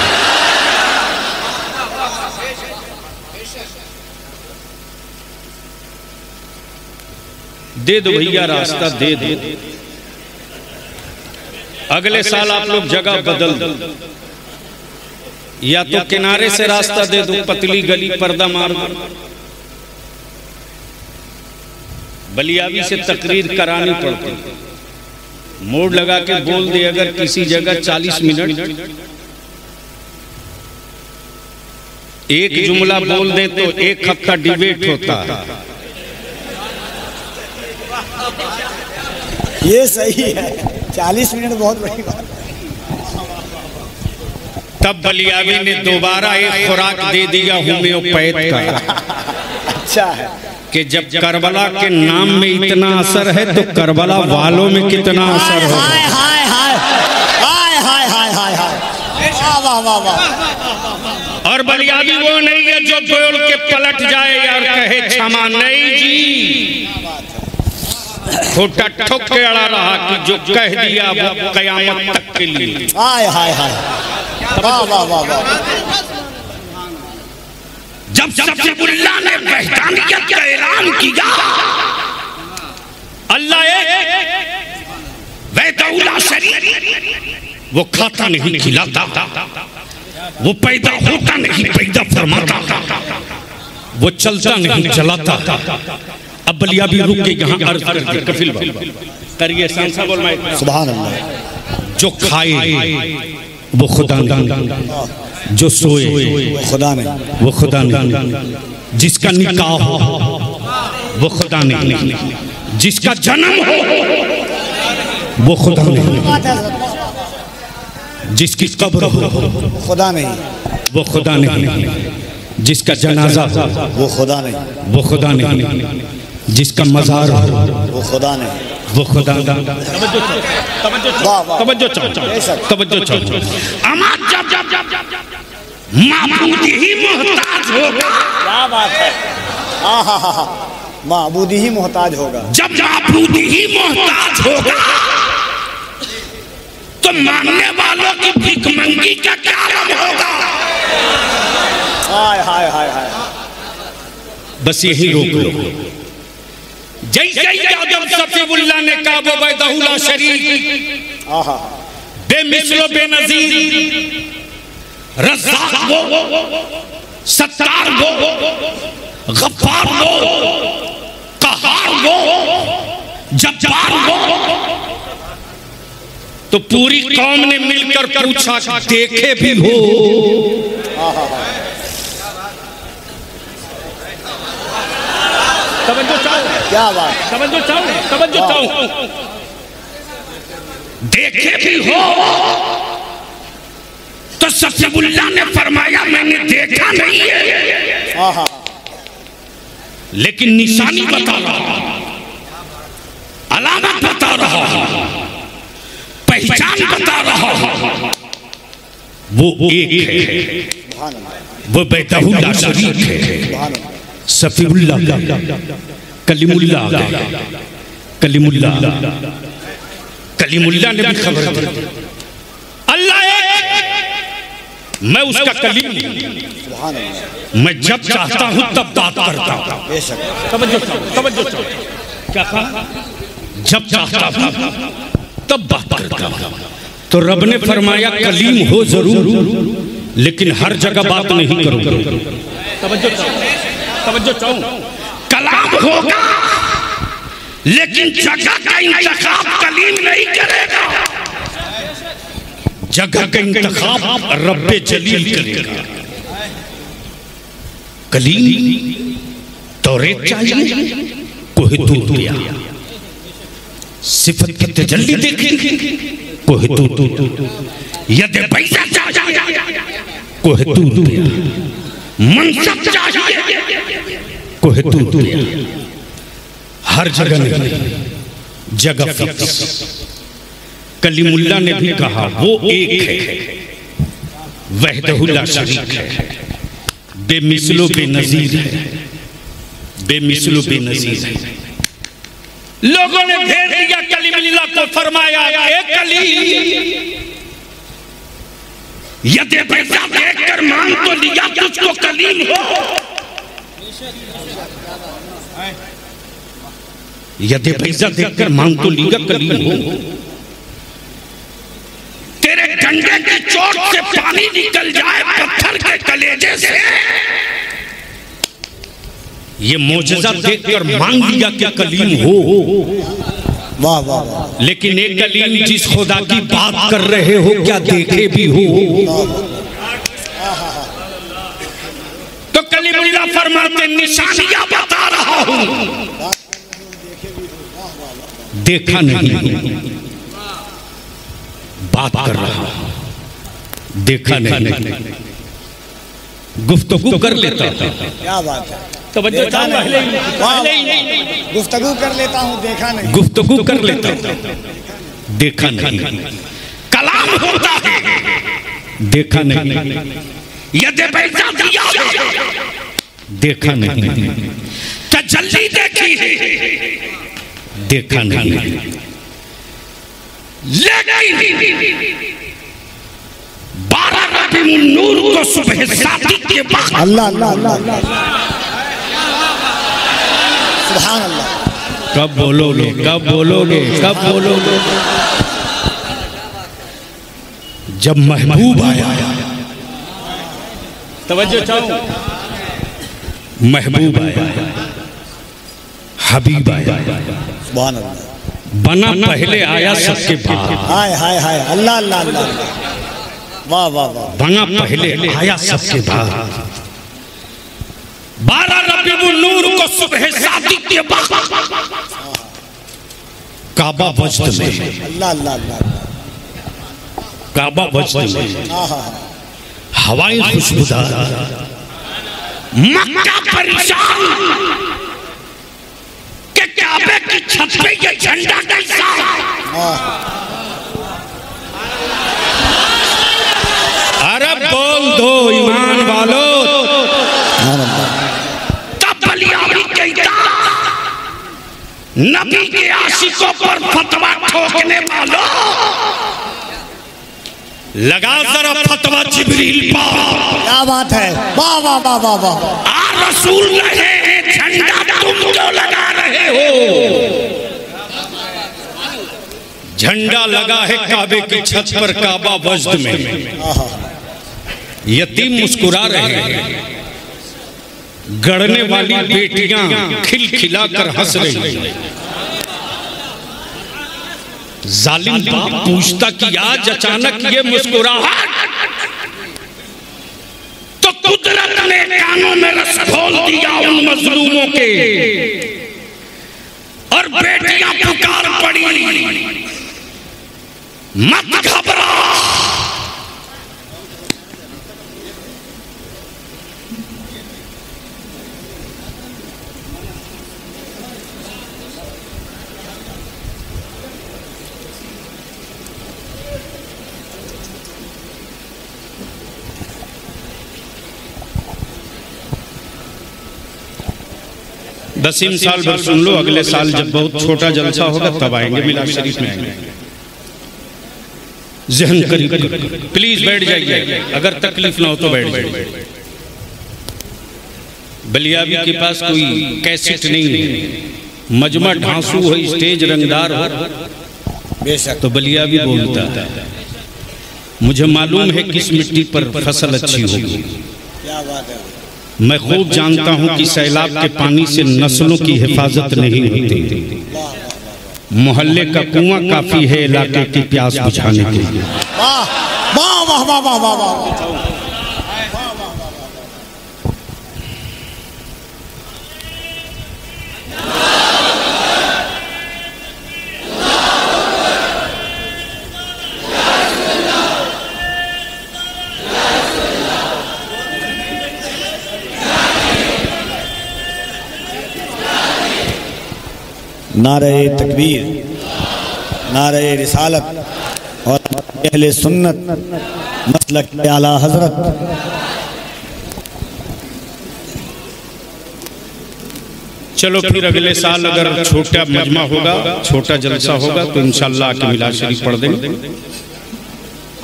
दे दो भैया रास्ता, दे दो। अगले साल आप लोग जगह बदल दो, या तो किनारे से रास्ता दे दो, पतली गली पर्दा मार दो। बलियावी से तकरीर करानी पड़ती, मोड़ लगा के बोल दे अगर किसी जगह 40 मिनट, एक जुमला बोल दे तो 1 हफ्ता डिबेट होता है। ये सही है, 40 मिनट बहुत बड़ी बात। तब बलियावी ने दोबारा एक खुराक दे दिया होम्योपैथ का। अच्छा है कि जब करबला के नाम में इतना असर है तो करबला वालों में कितना असर होगा। हाय हाय हाय हाय हाय हाय हाय हाय, वाह वाह वाह। और बलियावी वो नहीं है जो बोल के पलट जाए और कहे क्षमा नहीं जी, छोटा ठोक के अड़ा रहा कि जो कह दिया वो कयामत तक के लिए। हाय हाय हाय, वाह वाह वाह वाह। जब सफीउल्लाह ने वहदानियत का ऐलान किया, अल्लाह वहदहुल्ला शरीक, वो खाता नहीं खिलाता, वो पैदा होता नहीं पैदा फरमाता, वो चलता नहीं चलाता। अब बलियावी रुक के यहाँ अर्ज करके कफिल करिए सांसा बोल मैं सुभान अल्लाह। जो खाए वो खुदा नहीं, जो सोए खुदा नहीं, वो खुदा नहीं, जिसका निकाह हो वो खुदा नहीं, जिसका जन्म हो वो खुदा नहीं, जिसकी कब्र हो खुदा नहीं, वो खुदा नहीं, जिसका जनाजा हो वो खुदा नहीं, वो खुदा नहीं, जिसका मज़ार हो वो खुदा नहीं, वो खुदा नहीं। वाह वाह, तवज्जो चाहो, तवज्जो चाहो। अमा जब माबूद ही मोहताज होगा, क्या बात है। हाँ हाँ हाँ हाँ, माबूद ही मोहताज होगा। जब माबूद ही मोहताज होगा तो मांगने वालों की भिखमंगी का क्या आलम होगा। हाय हाय हाय हाय, बस यही रोक लो। जैसे जब सफीउल्लाह ने कहा वो वहदहुल्ला शरीक, आहा, बेमिसलो बेनजीर, रज़्ज़ाक़ वो, सत्तार वो, गफ्फार वो, क़हार वो, जब्बार वो। तो पूरी कौम ने मिलकर पूछा देखे भी हो। तवज्जो चाहो, क्या बात, तवज्जो चाहो, तवज्जो चाहो। देखे भी हो तो सफीउल्लाह ने फरमाया मैंने देखा नहीं है, आहा, लेकिन निशानी बता रहा, अलामत बता रहा, पहचान बता रहा, वो एक है, वो वहदहुल्ला शरीक है, सफीउल्लाह कलीमुल्लाह कलीमुल्लाह कलीमुल्लाह ने भी खबर दी। अल्लाह मैं उसका कलीम, मैं जब चाहता हूं तब बात करता हूं। क्या कहा? जब चाहता हूं तब बात करता हूं। तो रब ने फरमाया कलीम हो जरूर, लेकिन हर जगह बात नहीं करोगे। कलाम होगा, लेकिन जगह का इंतखाब कलीम नहीं करेगा। जगह का इंतखाब रब्बे जलील करेगा। कलीम तौरेत चाहिए, कोहितूर दिया। सिफत की तजल्ली देखेंगे, कोहितूर। यदि पैसा चाहिए, कोहितूर दिया। मनसब चाहिए, कोहितूर दिया। हर जगह नहीं, जगह फिक्स। कलीमुल्लाह ने भी कहा वो एक है, वहदहु ला शरीक है, बेमिसलो बेनजीर है, बेमिसलो बेनजीर है। लोगों ने घेर लिया कलीमुल्लाह को, फरमाया ए कलीम, यदि पैसा देखकर मांग तो लिया, तुझको कलीम हो। यदि पैसा देखकर मांग तो लिया, कलीम हो। तेरे डंडे की चोट से पानी निकल जाए पत्थर के कलेजे से, ये मौजज़ा देखकर मांग लिया क्या कलीम हो। वाह वाह वाह। लेकिन एक कलीम जिस खुदा की बात कर रहे हो, क्या देखे भी हो? तो कलीमुल्लाह फरमाते निशानियां बता रहा हूं, देखा नहीं, बात कर रहा हूं, देखा नहीं। गुफ्तगू कर लेता था। क्या बात है, तवज्जो गुफ्तगू कर लेता हूँ, देखा नहीं। गुफ्तगू कर लेता था, देखा नहीं। कलाम होता है, देखा नहीं। यदि पैसा दिया, देखा नहीं। तजल्ली देखी, देखा नहीं। लेकिन 12 रबीउल नूर को सुबह शादी के बाद, अल्लाह अल्लाह अल्लाह सुभान अल्लाह। कब बोलोगे, कब बोलोगे, कब बोलोगे? जब महबूब आया, तवज्जो चाहो, महबूब आया, हबीब आया, सुभान अल्लाह। बना पहले आया सबके बाद। हाय हाय हाय, अल्लाह अल्लाह अल्लाह, वाह वाह वाह। बना पहले आया सबके बाद। 12 रबीउल नूर को सुबह शादी के बाद काबा वजद में, अल्लाह अल्लाह अल्लाह, काबा वजद में हवाएं खुशबूदार, मक्का परेशान के काबे की छत पे ये झंडा कैसा? अरे बोल दो ईमान वालों। तब बलियाबी कहता, नबी के आशिकों पर फतवा ठोकने वालों, लगा जरा फतवा जिब्रील पर। क्या बात है, वाह वाह वाह वाह वाह। आ रसूल रहे हैं, झंडा तुम जो लगा रहे हो। झंडा लगा है काबे की छत पर, काबा वजद में। यतीम मुस्कुरा रहे हैं, गढ़ने वाली बेटियां खिलखिलाकर हंस रही हैं। जालिम बाप पूछता कि आज अचानक ये मुस्कुराहट, तो कुदरत ने कानों में रस घोल दिया उन मजलूमों के, और बेटियां पुकार पड़ी, मत घबरा। दसीम साल भर सुन लो, अगले साल जब बहुत छोटा जलसा होगा तब आएंगे, मिलाद शरीफ में आएंगे। जहन करीब प्लीज बैठ जाइए, अगर तकलीफ ना हो तो बैठ जाइए। बलियाबी के पास कोई कैसेट नहीं है, मजमा ढांसू हो, स्टेज रंगदार हो, बेशक तो बलियाबी बोलता है। मुझे मालूम है किस मिट्टी पर फसल अच्छी होगी। क्या बात है। मैं खूब जानता हूं कि सैलाब के पानी से नस्लों की हिफाजत नहीं होती। मोहल्ले का कुआं काफी है इलाके की प्यास बुझाने के लिए। वाह वाह वाह वाह वाह वाह वाह। नारे तकबीर, नारे रिसालत और अहले सुन्नत मसलक आला हजरत। चलो फिर अगले साल अगर छोटा मजमा होगा, छोटा जलसा होगा तो इंशाअल्लाह आके मिलाद शरीफ पढ़ देंगे।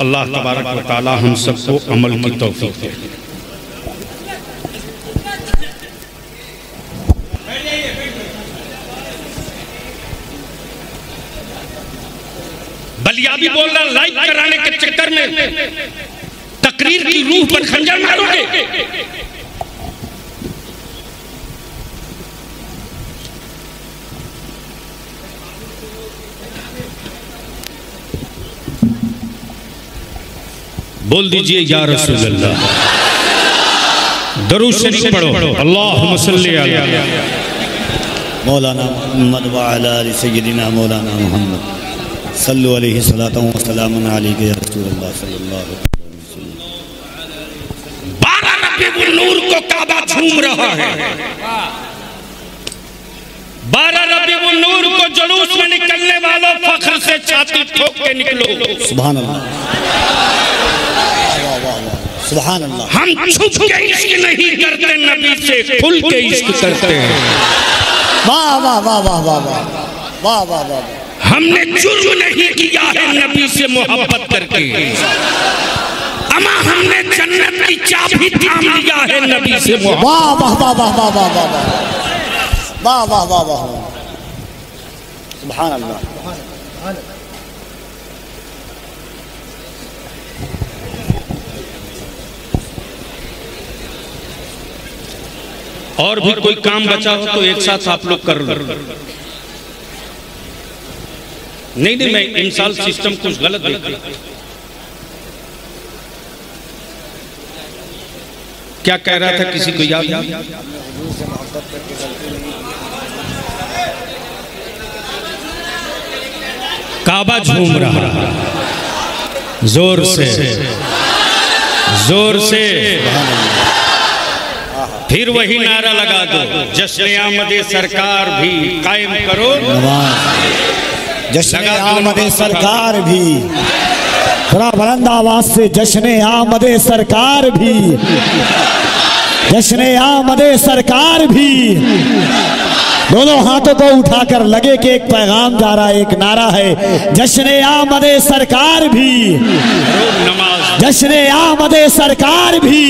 अल्लाह तबारक व तआला हम सबको अमल की तौफीक दे। बलियाबी बोल रहा, लाइक कराने के चक्कर में तकरीर की रूह पर खंजर मारोगे। बोल दीजिए या रसूल अल्लाह। दरूद शरीफ पढ़ो, अल्लाहुम्मा सल्ली अला मौलाना मोहम्मद व अला आलि सय्यदिना मौलाना मोहम्मद सल्लु अलैहि सलातु व सलामुन अलैका या रसूलल्लाह सल्लल्लाहु अलैहि वसल्लम। 12 रबीउल नूर को काबा झूम रहा है। 12 रबीउल नूर को जुलूस में निकलने वालों फख्र से छाती ठोक के निकलो। सुभान अल्लाह, सुभान अल्लाह। हम छुप के इश्क नहीं करते, नबी से खुल के इश्क करते हैं। वाह वाह वाह वाह वाह वाह वाह वाह वाह। हमने जुर्म नहीं किया है नबी से मोहब्बत करके, अमा हमने जन्नत की चाबी थाम लिया है नबी से मोहब्बत। वाह वाह वाह वाह वाह वाह वाह वाह वाह वाह वाह। सुभान अल्लाह। और भी कोई काम बचा हो तो एक साथ आप लोग कर लो। नहीं, मैं इंसाल सिस्टम कुछ गलत देखता। क्या कह रहा था, किसी को याद? काबा झूम रहा, जोर से जोर से। फिर वही नारा लगा दो, जश्न आमदे सरकार भी कायम करो। जश्न आमदे सरकार भी, थोड़ा बुलंद आवाज से, जश्न आमदे सरकार भी, जश्न आमदे सरकार भी। दोनों हाथों को उठाकर लगे कि एक पैगाम जा रहा है, एक नारा है, जश्न आमदे सरकार भी, जश्न आमदे सरकार भी,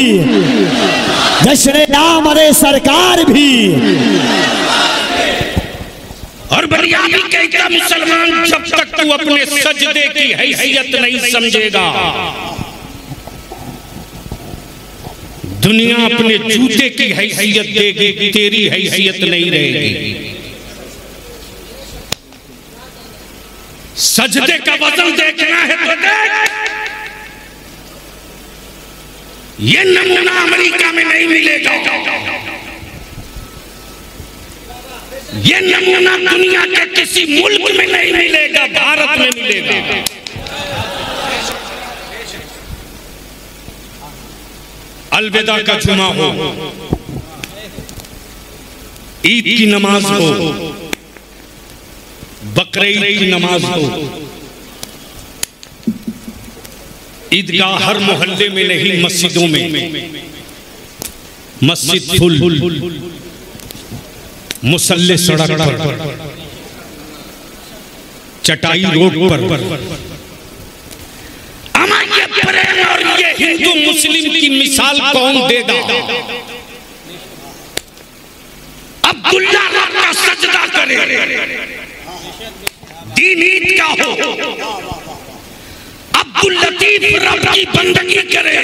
जश्न आमदे सरकार भी। और बलियाबी कहता मुसलमान, जब तक तू अपने सजदे की हैसियत नहीं समझेगा, दुनिया अपने जूते की हैसियत देगी, तेरी हैसियत नहीं रहेगी। सजदे का वजन देखना है तो देख। ये नमूना अमेरिका में नहीं मिलेगा, ये नमूना दुनिया के किसी मुल्क में नहीं मिलेगा, भारत में मिलेगा। अलविदा का जुमा हो, ईद की नमाज हो, बकरीद की नमाज हो, ईदगाह हर मोहल्ले में नहीं, मस्जिदों में, मस्जिद फुल, मुसल्ले सड़क पर, चटाई रोड पर, हिंदू मुस्लिम की मिसाल कौन देगा? अब्दुल्ला रब का सजदा करे, दीन ईद का हो। अब्दुल लतीफ रब की बंदगी करे,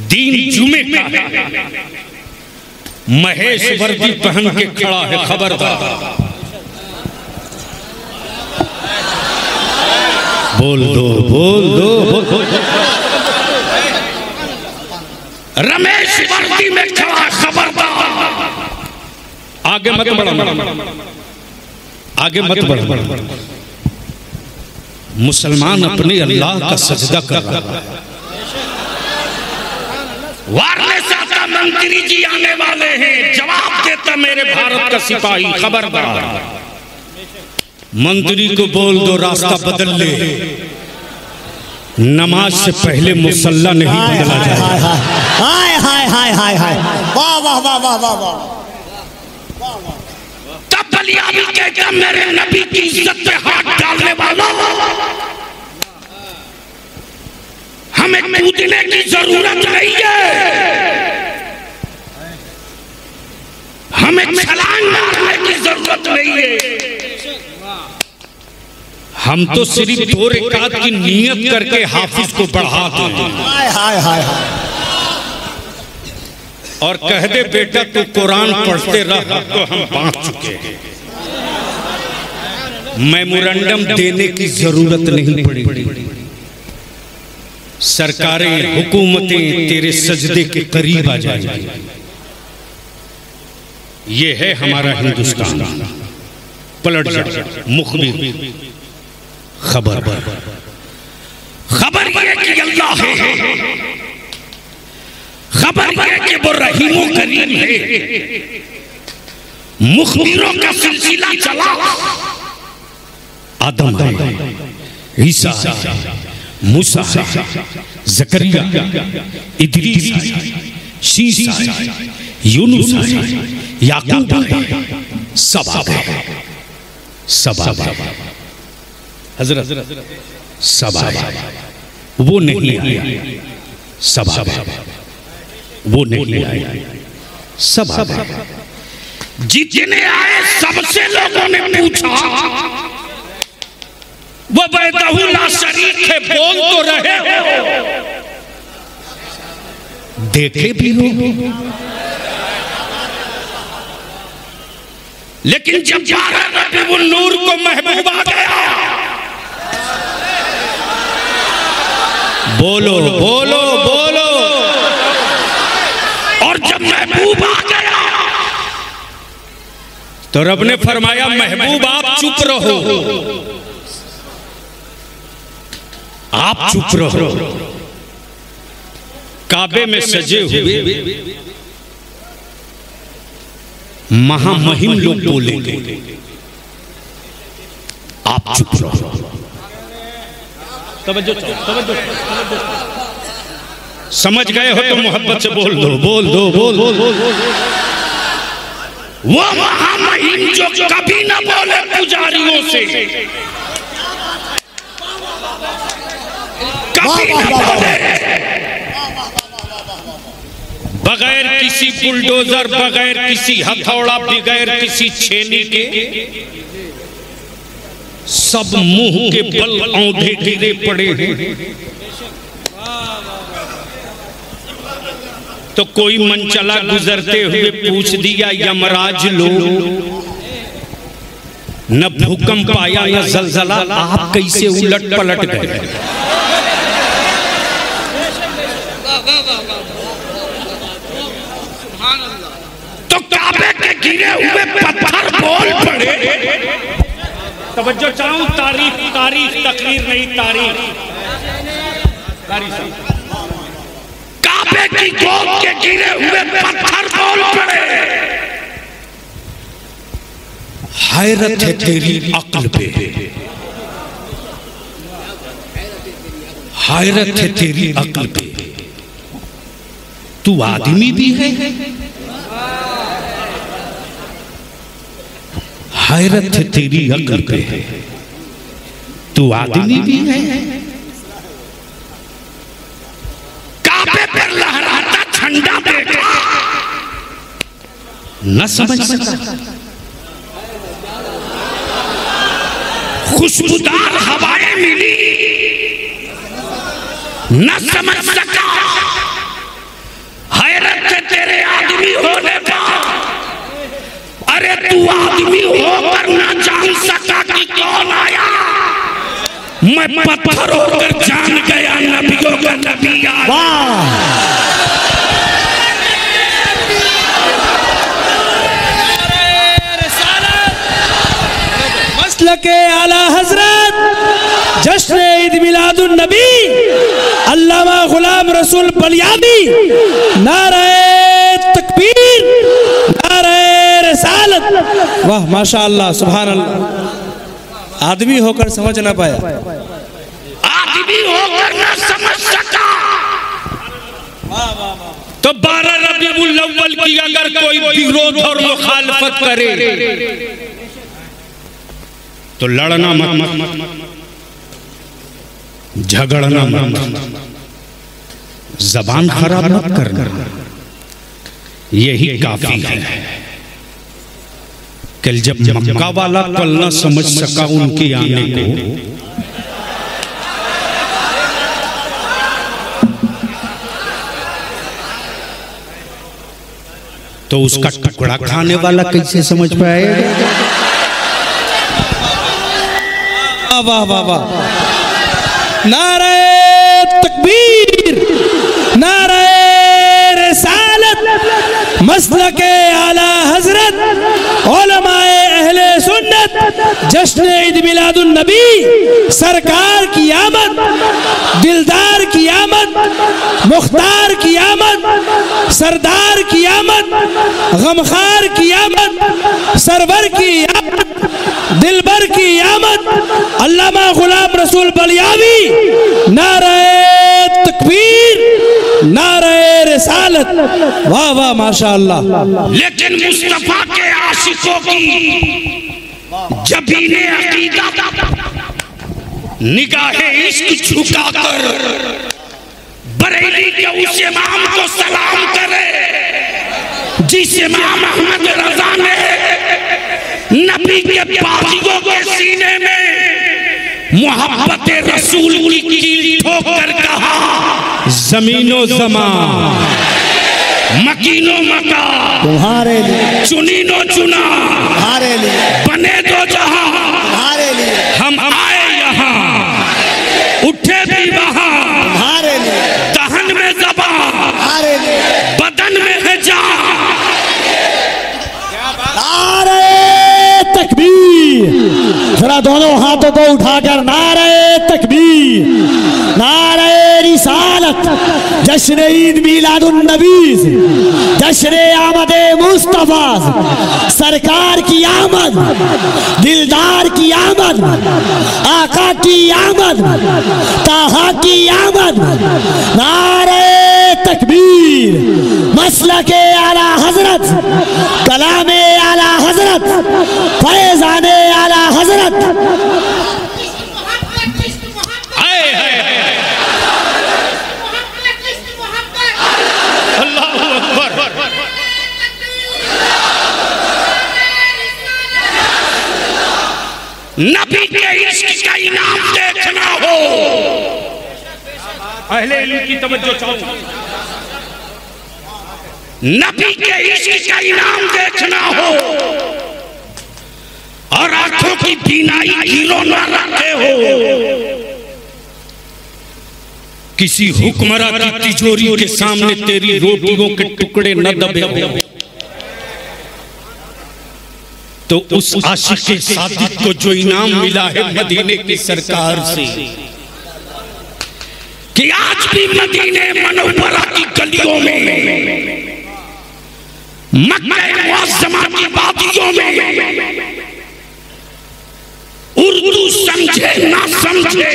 दीन जुमे का है। महेश वर्दी पहन के खड़ा है, खबरदार। बोल दो, बोल दो, बोल दो। रमेश वर्दी में खड़ा, खबरदार। आगे मत बढ़ो, आगे मत बढ़ो। मुसलमान अपने अल्लाह का सजदा कर रहा है। वारने साहब मंत्री जी आने वाले हैं, जवाब देता मेरे भारत का सिपाही, खबरदार। मंत्री को बोल दो रास्ता बदल ले, नमाज से पहले मुसल्ला नहीं बदला जाए। हाय हाय हाय हाय हाय, वाह वाह वाह वाह वाह वाह। तब बलियामी कहता मेरे नबी की इज्जत पे हाथ डालने वालों, हमें कूदने की जरूरत नहीं है, हमें छलांग मारने की जरूरत नहीं है। हम तो सिर्फ 2 रकात की नियत करके हाफिज को बढ़ा दें। हाय हाय हाय हाय। और कह दे बेटा तू कुरान पढ़ते रह, तो हम बांट चुके हैं, मेमोरेंडम देने की जरूरत नहीं पड़ी। सरकारें, हुकूमतें तेरे सजदे के करीब आ जाएंगी। ये है हमारा हिंदुस्तान। पलट जा, मुखबिर, खबर खबर ये कि अल्लाह है, खबर ये कि वो रहीमो करीम है। मुखबिरों का सिलसिला चला, आदम है, ईसा है, मूसा है, जकरिया, इदरीस है, शीशा है, यूनुस है, याकूब है, सब आ गए, सब आ गए। हजरत सब आ गए, वो नहीं आया, सब आ गए, वो नहीं आया, सब आ गए। जितने आए सबसे लोगों ने पूछा, वो वहदहू ला शरीक है, बोल तो रहे हो, देखे भी हो, लेकिन जब 12 रबीउल नूर को महबूब आ गया, बोलो बोलो बोलो, और जब महबूब आ गया तो रब ने फरमाया महबूब आप चुप रहो, आप चुप रहो। काबे में सजे हुए महामहिम लोग बोलेंगे, आप चुप रहो। तवज्जो, समझ गए हो तो मोहब्बत से बोल दो, बोल दो, बोल दो। वो महामहिम जो कभी ना बोले पुजारियों से, कभी ना बोले, बगैर किसी बुलडोजर, बगैर किसी हथौड़ा, बगैर किसी छेनी के, सब मुंह के बल औंधे गिरे पड़े हैं। तो कोई मनचला गुजरते हुए पूछ दिया यमराज लोग, न भूकंप आया न जलजला, आप कैसे उलट पलट गए? तो काबे के गिरे हुए पत्थर बोल पड़े। तवज्जो चाहूं, तारीफ तारीफ तकरीर नहीं, तारीफ। काबे की गोद के गिरे हुए पत्थर बोल पड़े। हैरत है तेरी अक्ल पे, हैरत है तेरी अक्ल पे, तू आदमी भी है, हैरत है तेरी अक्ल पे, तू आदमी भी है, न समझ सका, खुशबूदार हवाएं मिली न समझ सका, हैरत है तेरे आदमी होने पर, अरे तू आदमी होकर न जान सका कि कौन आया, मैं पत्थर होकर जान गया नबियों का नबी आया। मसलके आला हजरत जश्न ईद मिलादुन नबी अल्लामा गुलाम रसूल बलियादी, नारे तकबीर, नारे रिसालत। वाह माशाअल्लाह, सुभान अल्लाह। आदमी होकर समझ ना पाया, आदमी होकर ना समझ सका, तो 12 रबीउल अव्वल की अगर कोई विरोध और मुखालफत करे तो लड़ना मत, झगड़ना मत, जबान खराब मत करना, यही काफी है। कल जब मक्का वाला कल ना समझ सका उनके आने को, तो उसका टुकड़ा खाने वाला कैसे समझ पाएगा? वाह वाह वाह, नारे तकबीर, नारे रिसालत, मसलके आला हजरत उलमाए अहले सुन्नत जश्न ईद मिलादुन नबी, सरकार की आमद, दिलदार की आमद, मुख्तार की आमद, सरदार की आमद, गमखार की आमद, सरवर की आमद, दिलबर की आमद, अल्लामा गुलाम रसूल बलियावी, नारे तकबीर, नारे रिसालत। वाह वाह माशाअल्लाह। लेकिन मुस्तफा के आशिकों की जबीने अकीदा निगाहे इश्क झुकाकर बरेली के उस इमाम को सलाम करे जिस इमाम अहमद रजा ने नबी के बाजियों के सीने में मोहब्बत रसूल की कील ठोकर कहा, जमीनो जमान मकीनो मका तुम्हारे लिए, चुनीनो चुना तुम्हारे लिए, बने दो जहां तुम्हारे लिए, हम आए यहाँ उठे भी वहां, तुम्हारे लिए, दहन में ज़बान तुम्हारे लिए, बदन में है जान। नारे तकबीर, जरा दोनों हाथों को उठाकर नारे तकबीर, नारे रिसालत, जश्न ईद मिलादुन नबी, जश्न आमदे मुस्तफा, सरकार की आमद, दिलदार की आमद, आका की आमद, ताहा की आमद, नारे तकबीर, मसलके आला हजरत, कलामे आला हजरत, फैजाने आला हजरत। नबी के इश्क का इनाम देखना हो, अहले इल्म की तवज्जो चाहूं, नबी के इश्क का इनाम देखना हो और आंखों की बीनाई गिरो न रखे हो, किसी हुक्मरां की तिजोरी के सामने तेरी रोटियों के टुकड़े न दबे हो, तो उस आशिक सादिक को जो इनाम मिला है मदीने की सरकार से, कि आज भी मदीने मनव्वरा की गलियों में, मक्का मुअज़्ज़मा की वादियों में, उर्दू समझे ना समझे,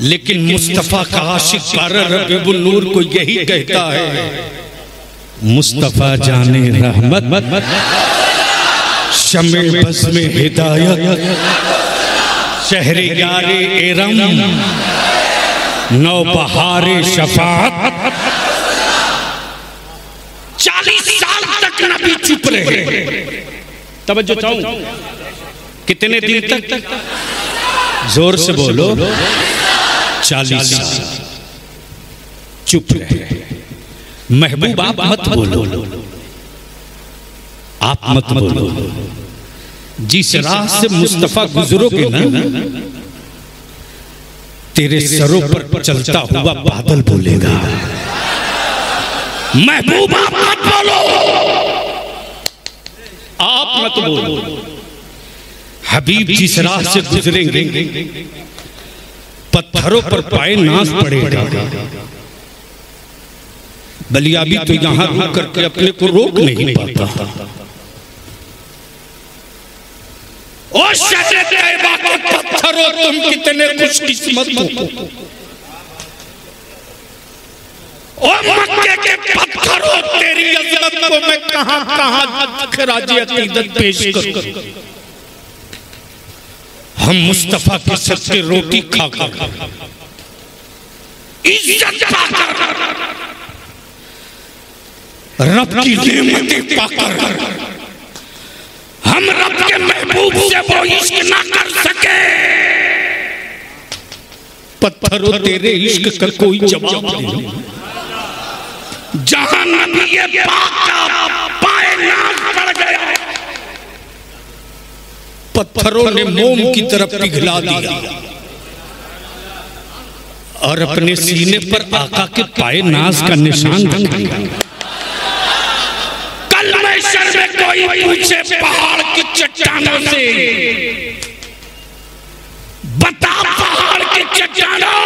लेकिन मुस्तफा का आशिक 12 रबीउल नूर को यही कहता है, मुस्तफा जाने रहमत, शमे बज़ में हिदायत, शहरे यारे इरम, नौ बहारे शफाअत, 40 रहे। तवज्जो चाहूं, कितने दिन तक? जोर से बोलो, 40 साल चुप रहे। महबूब आप मत बोलो, आप मत बोलो। जिस राह से मुस्तफा गुजरोगे ना, तेरे सरों पर चलता हुआ बादल बोलेगा। महबूब आप मत बोलो, आप मत बोलो। हबीब जिस राह से गुजरेंगे, पत्थरों पर पाए नाज पड़ेगा। बलियाबी तो यहां रुक करके अपने को रोक नहीं पाता। ओ शहर तैयबा के पत्थरों, तुम कितने खुशकिस्मत हो। ओ मक्के के पत्थरों, तेरी अज़मत को मैं कहां खराजे अकीदत पेश करूं। हम मुस्तफा के सच्चे रोटी खाकर, इज्जत पाकर, रब की नेमतें पाकर, हम रब के महबूब से वो इश्क ना कर सके। पत्थरों, तेरे इश्क का कोई जवाब नहीं। जहां नबी पाक का पाए नाज पड़ गया, पत्थरों ने मोम की तरफ पिघला दिया और अपने सीने पर आका के पाए नाज का निशान रख दिया। कल महशर में कोई पूछे पहाड़ की चट्टानों से, बता पहाड़ की चट्टानों,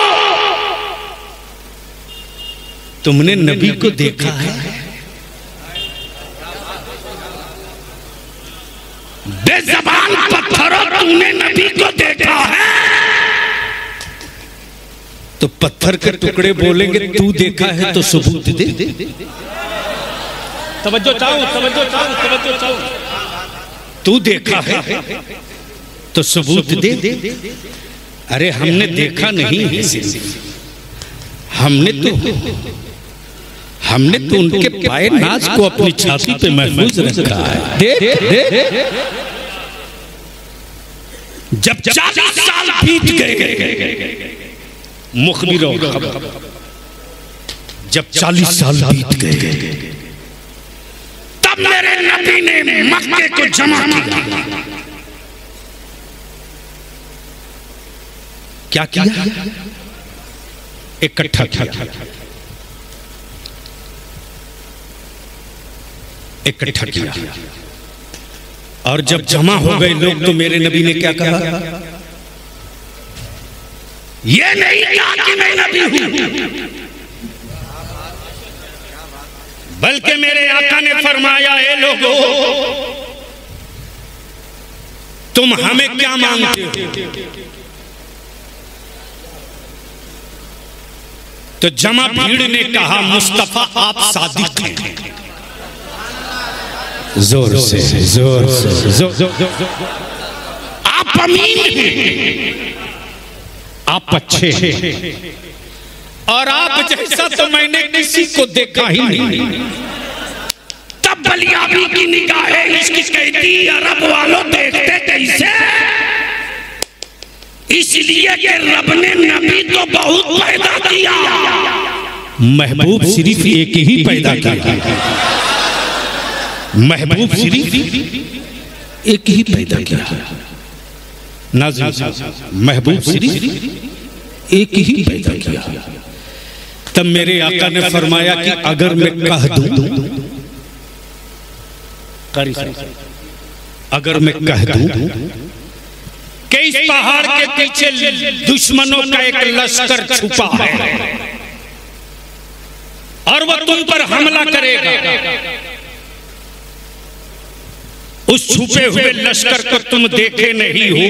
तुमने नबी को देखा है? बेज़बान पत्थरों, तुमने नबी को देखा है? तो पत्थर के टुकड़े बोलेंगे तू देखा है तो सबूत दे। तवज्जो चाहो, तवज्जो चाहो, तवज्जो चाहो। तू देखा है तो सबूत दे। अरे हमने देखा नहीं है, हमने तो उनके पाए नाज को अपनी छाती पे महफूज रखा है। दे। जब 40 साल बीत गए, मुखबिरों खबर, जब 40 साल बीत गए, तब मेरे नबी ने मक्के को जमा किया। क्या किया? इकट्ठा किया, इकट्ठा किया। और जब जमा हो गए लोग, तो मेरे नबी ने क्या कहा? ये नहीं कहा कि मैं नबी हूं, बल्कि मेरे आका ने फरमाया, ए लोगों, तुम हमें क्या मांगते हो? तो जमा भीड़ ने कहा, मुस्तफा आप सादिक हैं। जोर से, जोर से, जोर। आप अमीन हैं, आप अच्छे हैं, और आप जैसा तो मैंने किसी को देखा ही नहीं। तब बलियाबी की निगाहें इश्क कहती, अरब वालों देखते कैसे? इसलिए कि रब ने नबी तो बहुत पैदा किया, महबूब सिर्फ एक ही पैदा किया। महबूब सिर्फ एक ही पैदा किया। नाज़रीन, महबूब सिर्फ एक ही पैदा किया। तब मेरे आका ने फरमाया कि अगर मैं कह दूं, अगर मैं कह दूं कि इस पहाड़ के पीछे दुश्मनों का एक लश्कर छुपा है और वह तुम पर हमला करेगा, उस छुपे हुए लश्कर को तुम देखे नहीं हो,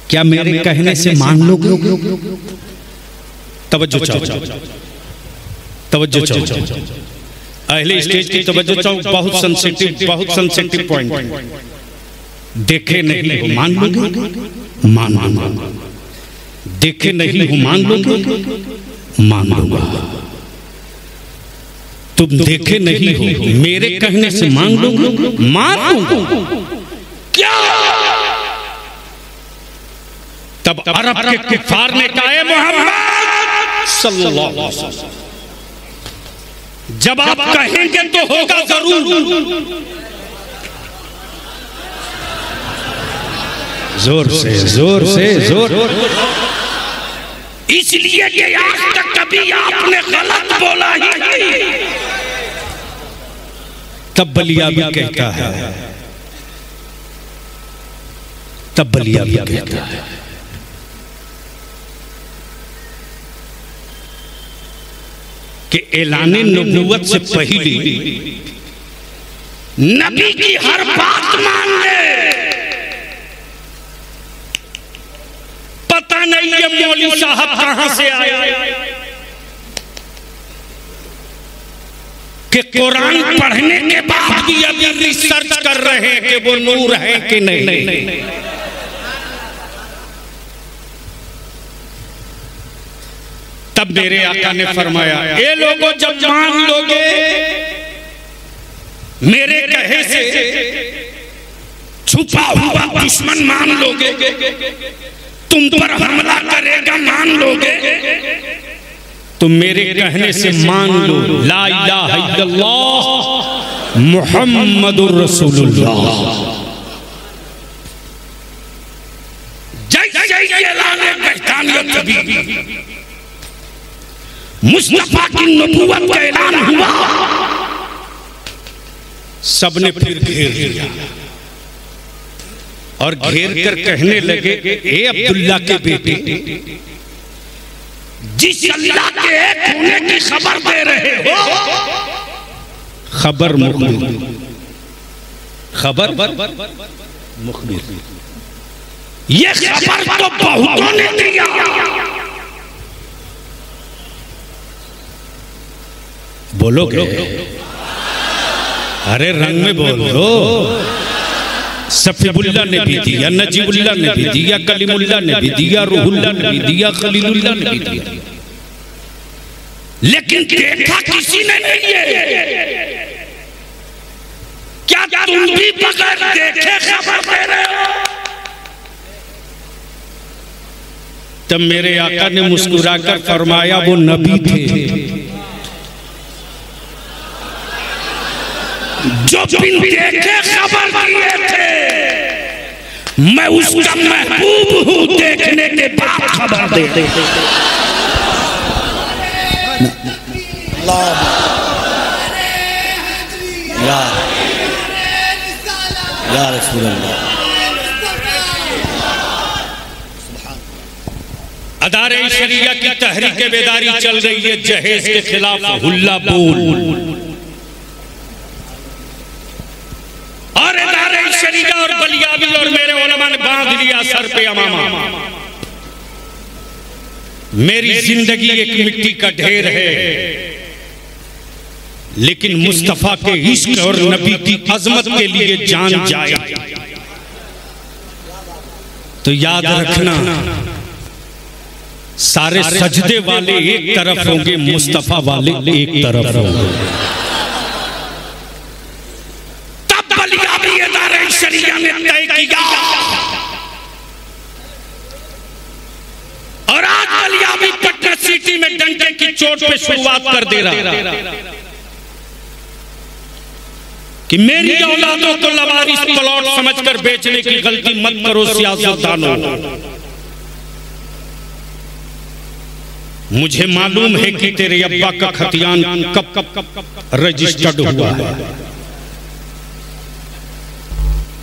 क्या मेरे कहने से मान लोगे? तवज्जो चाहो, तवज्जो चाहो, अहले स्टेज की तवज्जो चाहो। बहुत सेंसिटिव पॉइंट। देखे नहीं हो मान लोगे? मान लूंगा। देखे नहीं हो मान लोगे? मान लूंगा। तुम देखे नहीं हो, मेरे कहने से मांग लो, मार दूंगा क्या? तब अरब के कुफार ने कहा, मोहम्मद सल्लल्लाहु अलैहि वसल्लम, जब आप कहेंगे तो होगा जरूर। जोर से जोर से जोर, इसलिए कि आज तक कभी आपने गलत बोला ही नहीं। तब बलिया भी कहता है, तब बलिया भी कहता है कि ऐलान नबूवत से पहले नबी की हर बात मान ले। पता नहीं ये मौलवी साहब कहां से आए कि कुरान पढ़ने के बाद भी अभी रिसर्च कर रहे हैं कि वो नूर है कि नहीं। तब मेरे आका ने फरमाया, ये लोगों जब मान लोगे मेरे कहे से, छुपा हुआ दुश्मन मान लोगे, तुम पर हमला करेगा मान लोगे, तो मेरे कहने से मान लो ला इलाहा इल्लल्लाह मुहम्मदुर रसूलुल्लाह। जय जय ऐलान वहदानियत कभी मुस्तफा की नबूवत का ऐलान हुआ, सबने फिर घेर लिया और घेर कर कहने लगे, ए अब्दुल्ला के बेटे, जिस अल्लाह के एक होने की खबर दे रहे हो, खबर मुखबिर, खबर मुखबिर, ये खबर तो बहुतों ने दिया, बोलोगे? अरे रंग में बोलो। सफीबुल्ला ने भी दिया, नजीबुल्ला ने भी दिया, कलीमुल्ला ने भी दिया, रूहुल्ला ने भी दिया, खलीलुल्ला ने भी दिया, लेकिन देखा किसी ने नहीं है। क्या तुम भी बगैर देखे खबर दे रहे हो? तब मेरे आका ने मुस्कुराकर फरमाया, वो नबी थे जो बिन देखे खबर दिए थे, मैं उसका महबूब हूं, देखने के बाद खबर दे। या रसूल अल्लाह। अदारे शरिया की तहरीक बेदारी चल रही है, जहेज के खिलाफ हुल्ला बोल, और अदारे शरिया और बलियाबी और मेरे उलमा ने बांध लिया सर पे अमामा। मेरी जिंदगी एक मिट्टी का ढेर है, लेकिन मुस्तफा के इश्क और नबी की अजमत के लिए जान जाए तो याद रखना, सारे सजदे वाले एक तरफ होंगे, मुस्तफा वाले एक तरफ होंगे। तब बलियाबी अदारे शरिया ने तय किया, और आज बलियाबी पटना सिटी में डंडे की चोट पे शुरुआत कर दे रहा कि मेरी औलादों को लवारिस प्लॉट समझकर बेचने की गलती मत करो सियासतदानों। मुझे मालूम है कि तेरे अब्बा का खतियान कब रजिस्टर्ड हुआ है,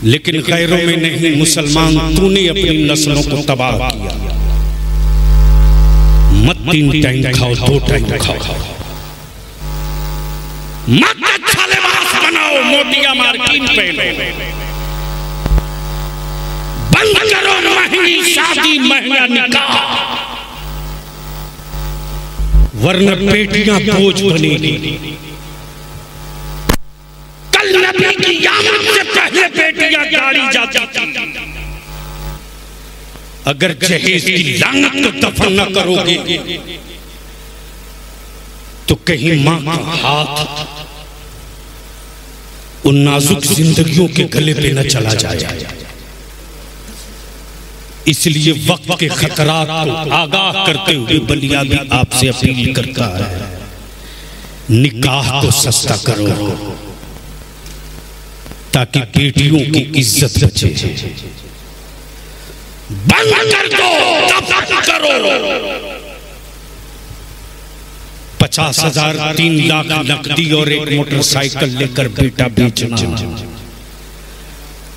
लेकिन गैरों में नहीं, मुसलमान तूने अपनी नस्लों को तबाह किया। मत 3 टाइम खाओ, 2 टाइम खाओ, मत अच्छा लिबास बनाओ, मोतिया मार्किन पहनो, बंद करो महंगी शादी, महंगा निकाह, वरना पेटियां बोझ बनेगी। कल नबी की आमद से पहले पेटियां गाड़ी जाती थी। अगर जहेज की लानत को दफन न करोगे तो कहीं मां का हाथ उन नाजुक जिंदगियों के गले पे न चला जाए। इसलिए वक्त के खतरात को आगाह करते हुए बलिया भी आपसे अपील करता है, निकाह को सस्ता करो ताकि बेटियों की इज्जत बचे। बंद कर दो, दफन करो। 50,000 3 लाख नकदी और एक मोटरसाइकिल लेकर बेटा बेचना।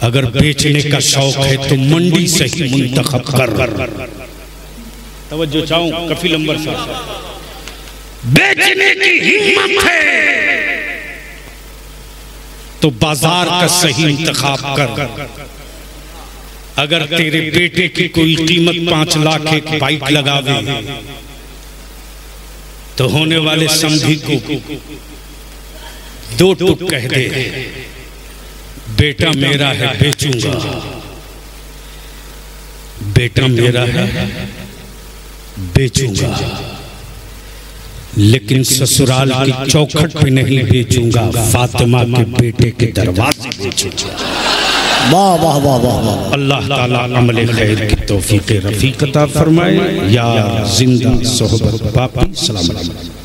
अगर बेचने का शौक है तो मंडी से ही मुंतखब कर। तवज्जो चाहूं कफील अंबर साहब, बेचने की हिम्मत है तो बाजार का सही इंतखाब कर। अगर तेरे बेटे की कोई कीमत 5 लाख एक बाइक लगावे तो होने वाले समधी को 2 टुक कह दे, बेटा मेरा है बेचूंगा, बेटा मेरा है बेचूंगा, लेकिन ससुराल की चौखट पे नहीं बेचूंगा, फातिमा के बेटे के दरवाजे बेचूंगा। वाह वाह वाह वाह वाह। अल्लाह ताला अमल खैर की तौफीक रफीक अता फरमाए। या जिंदा सोहबत बाकी। सलाम अलैकुम।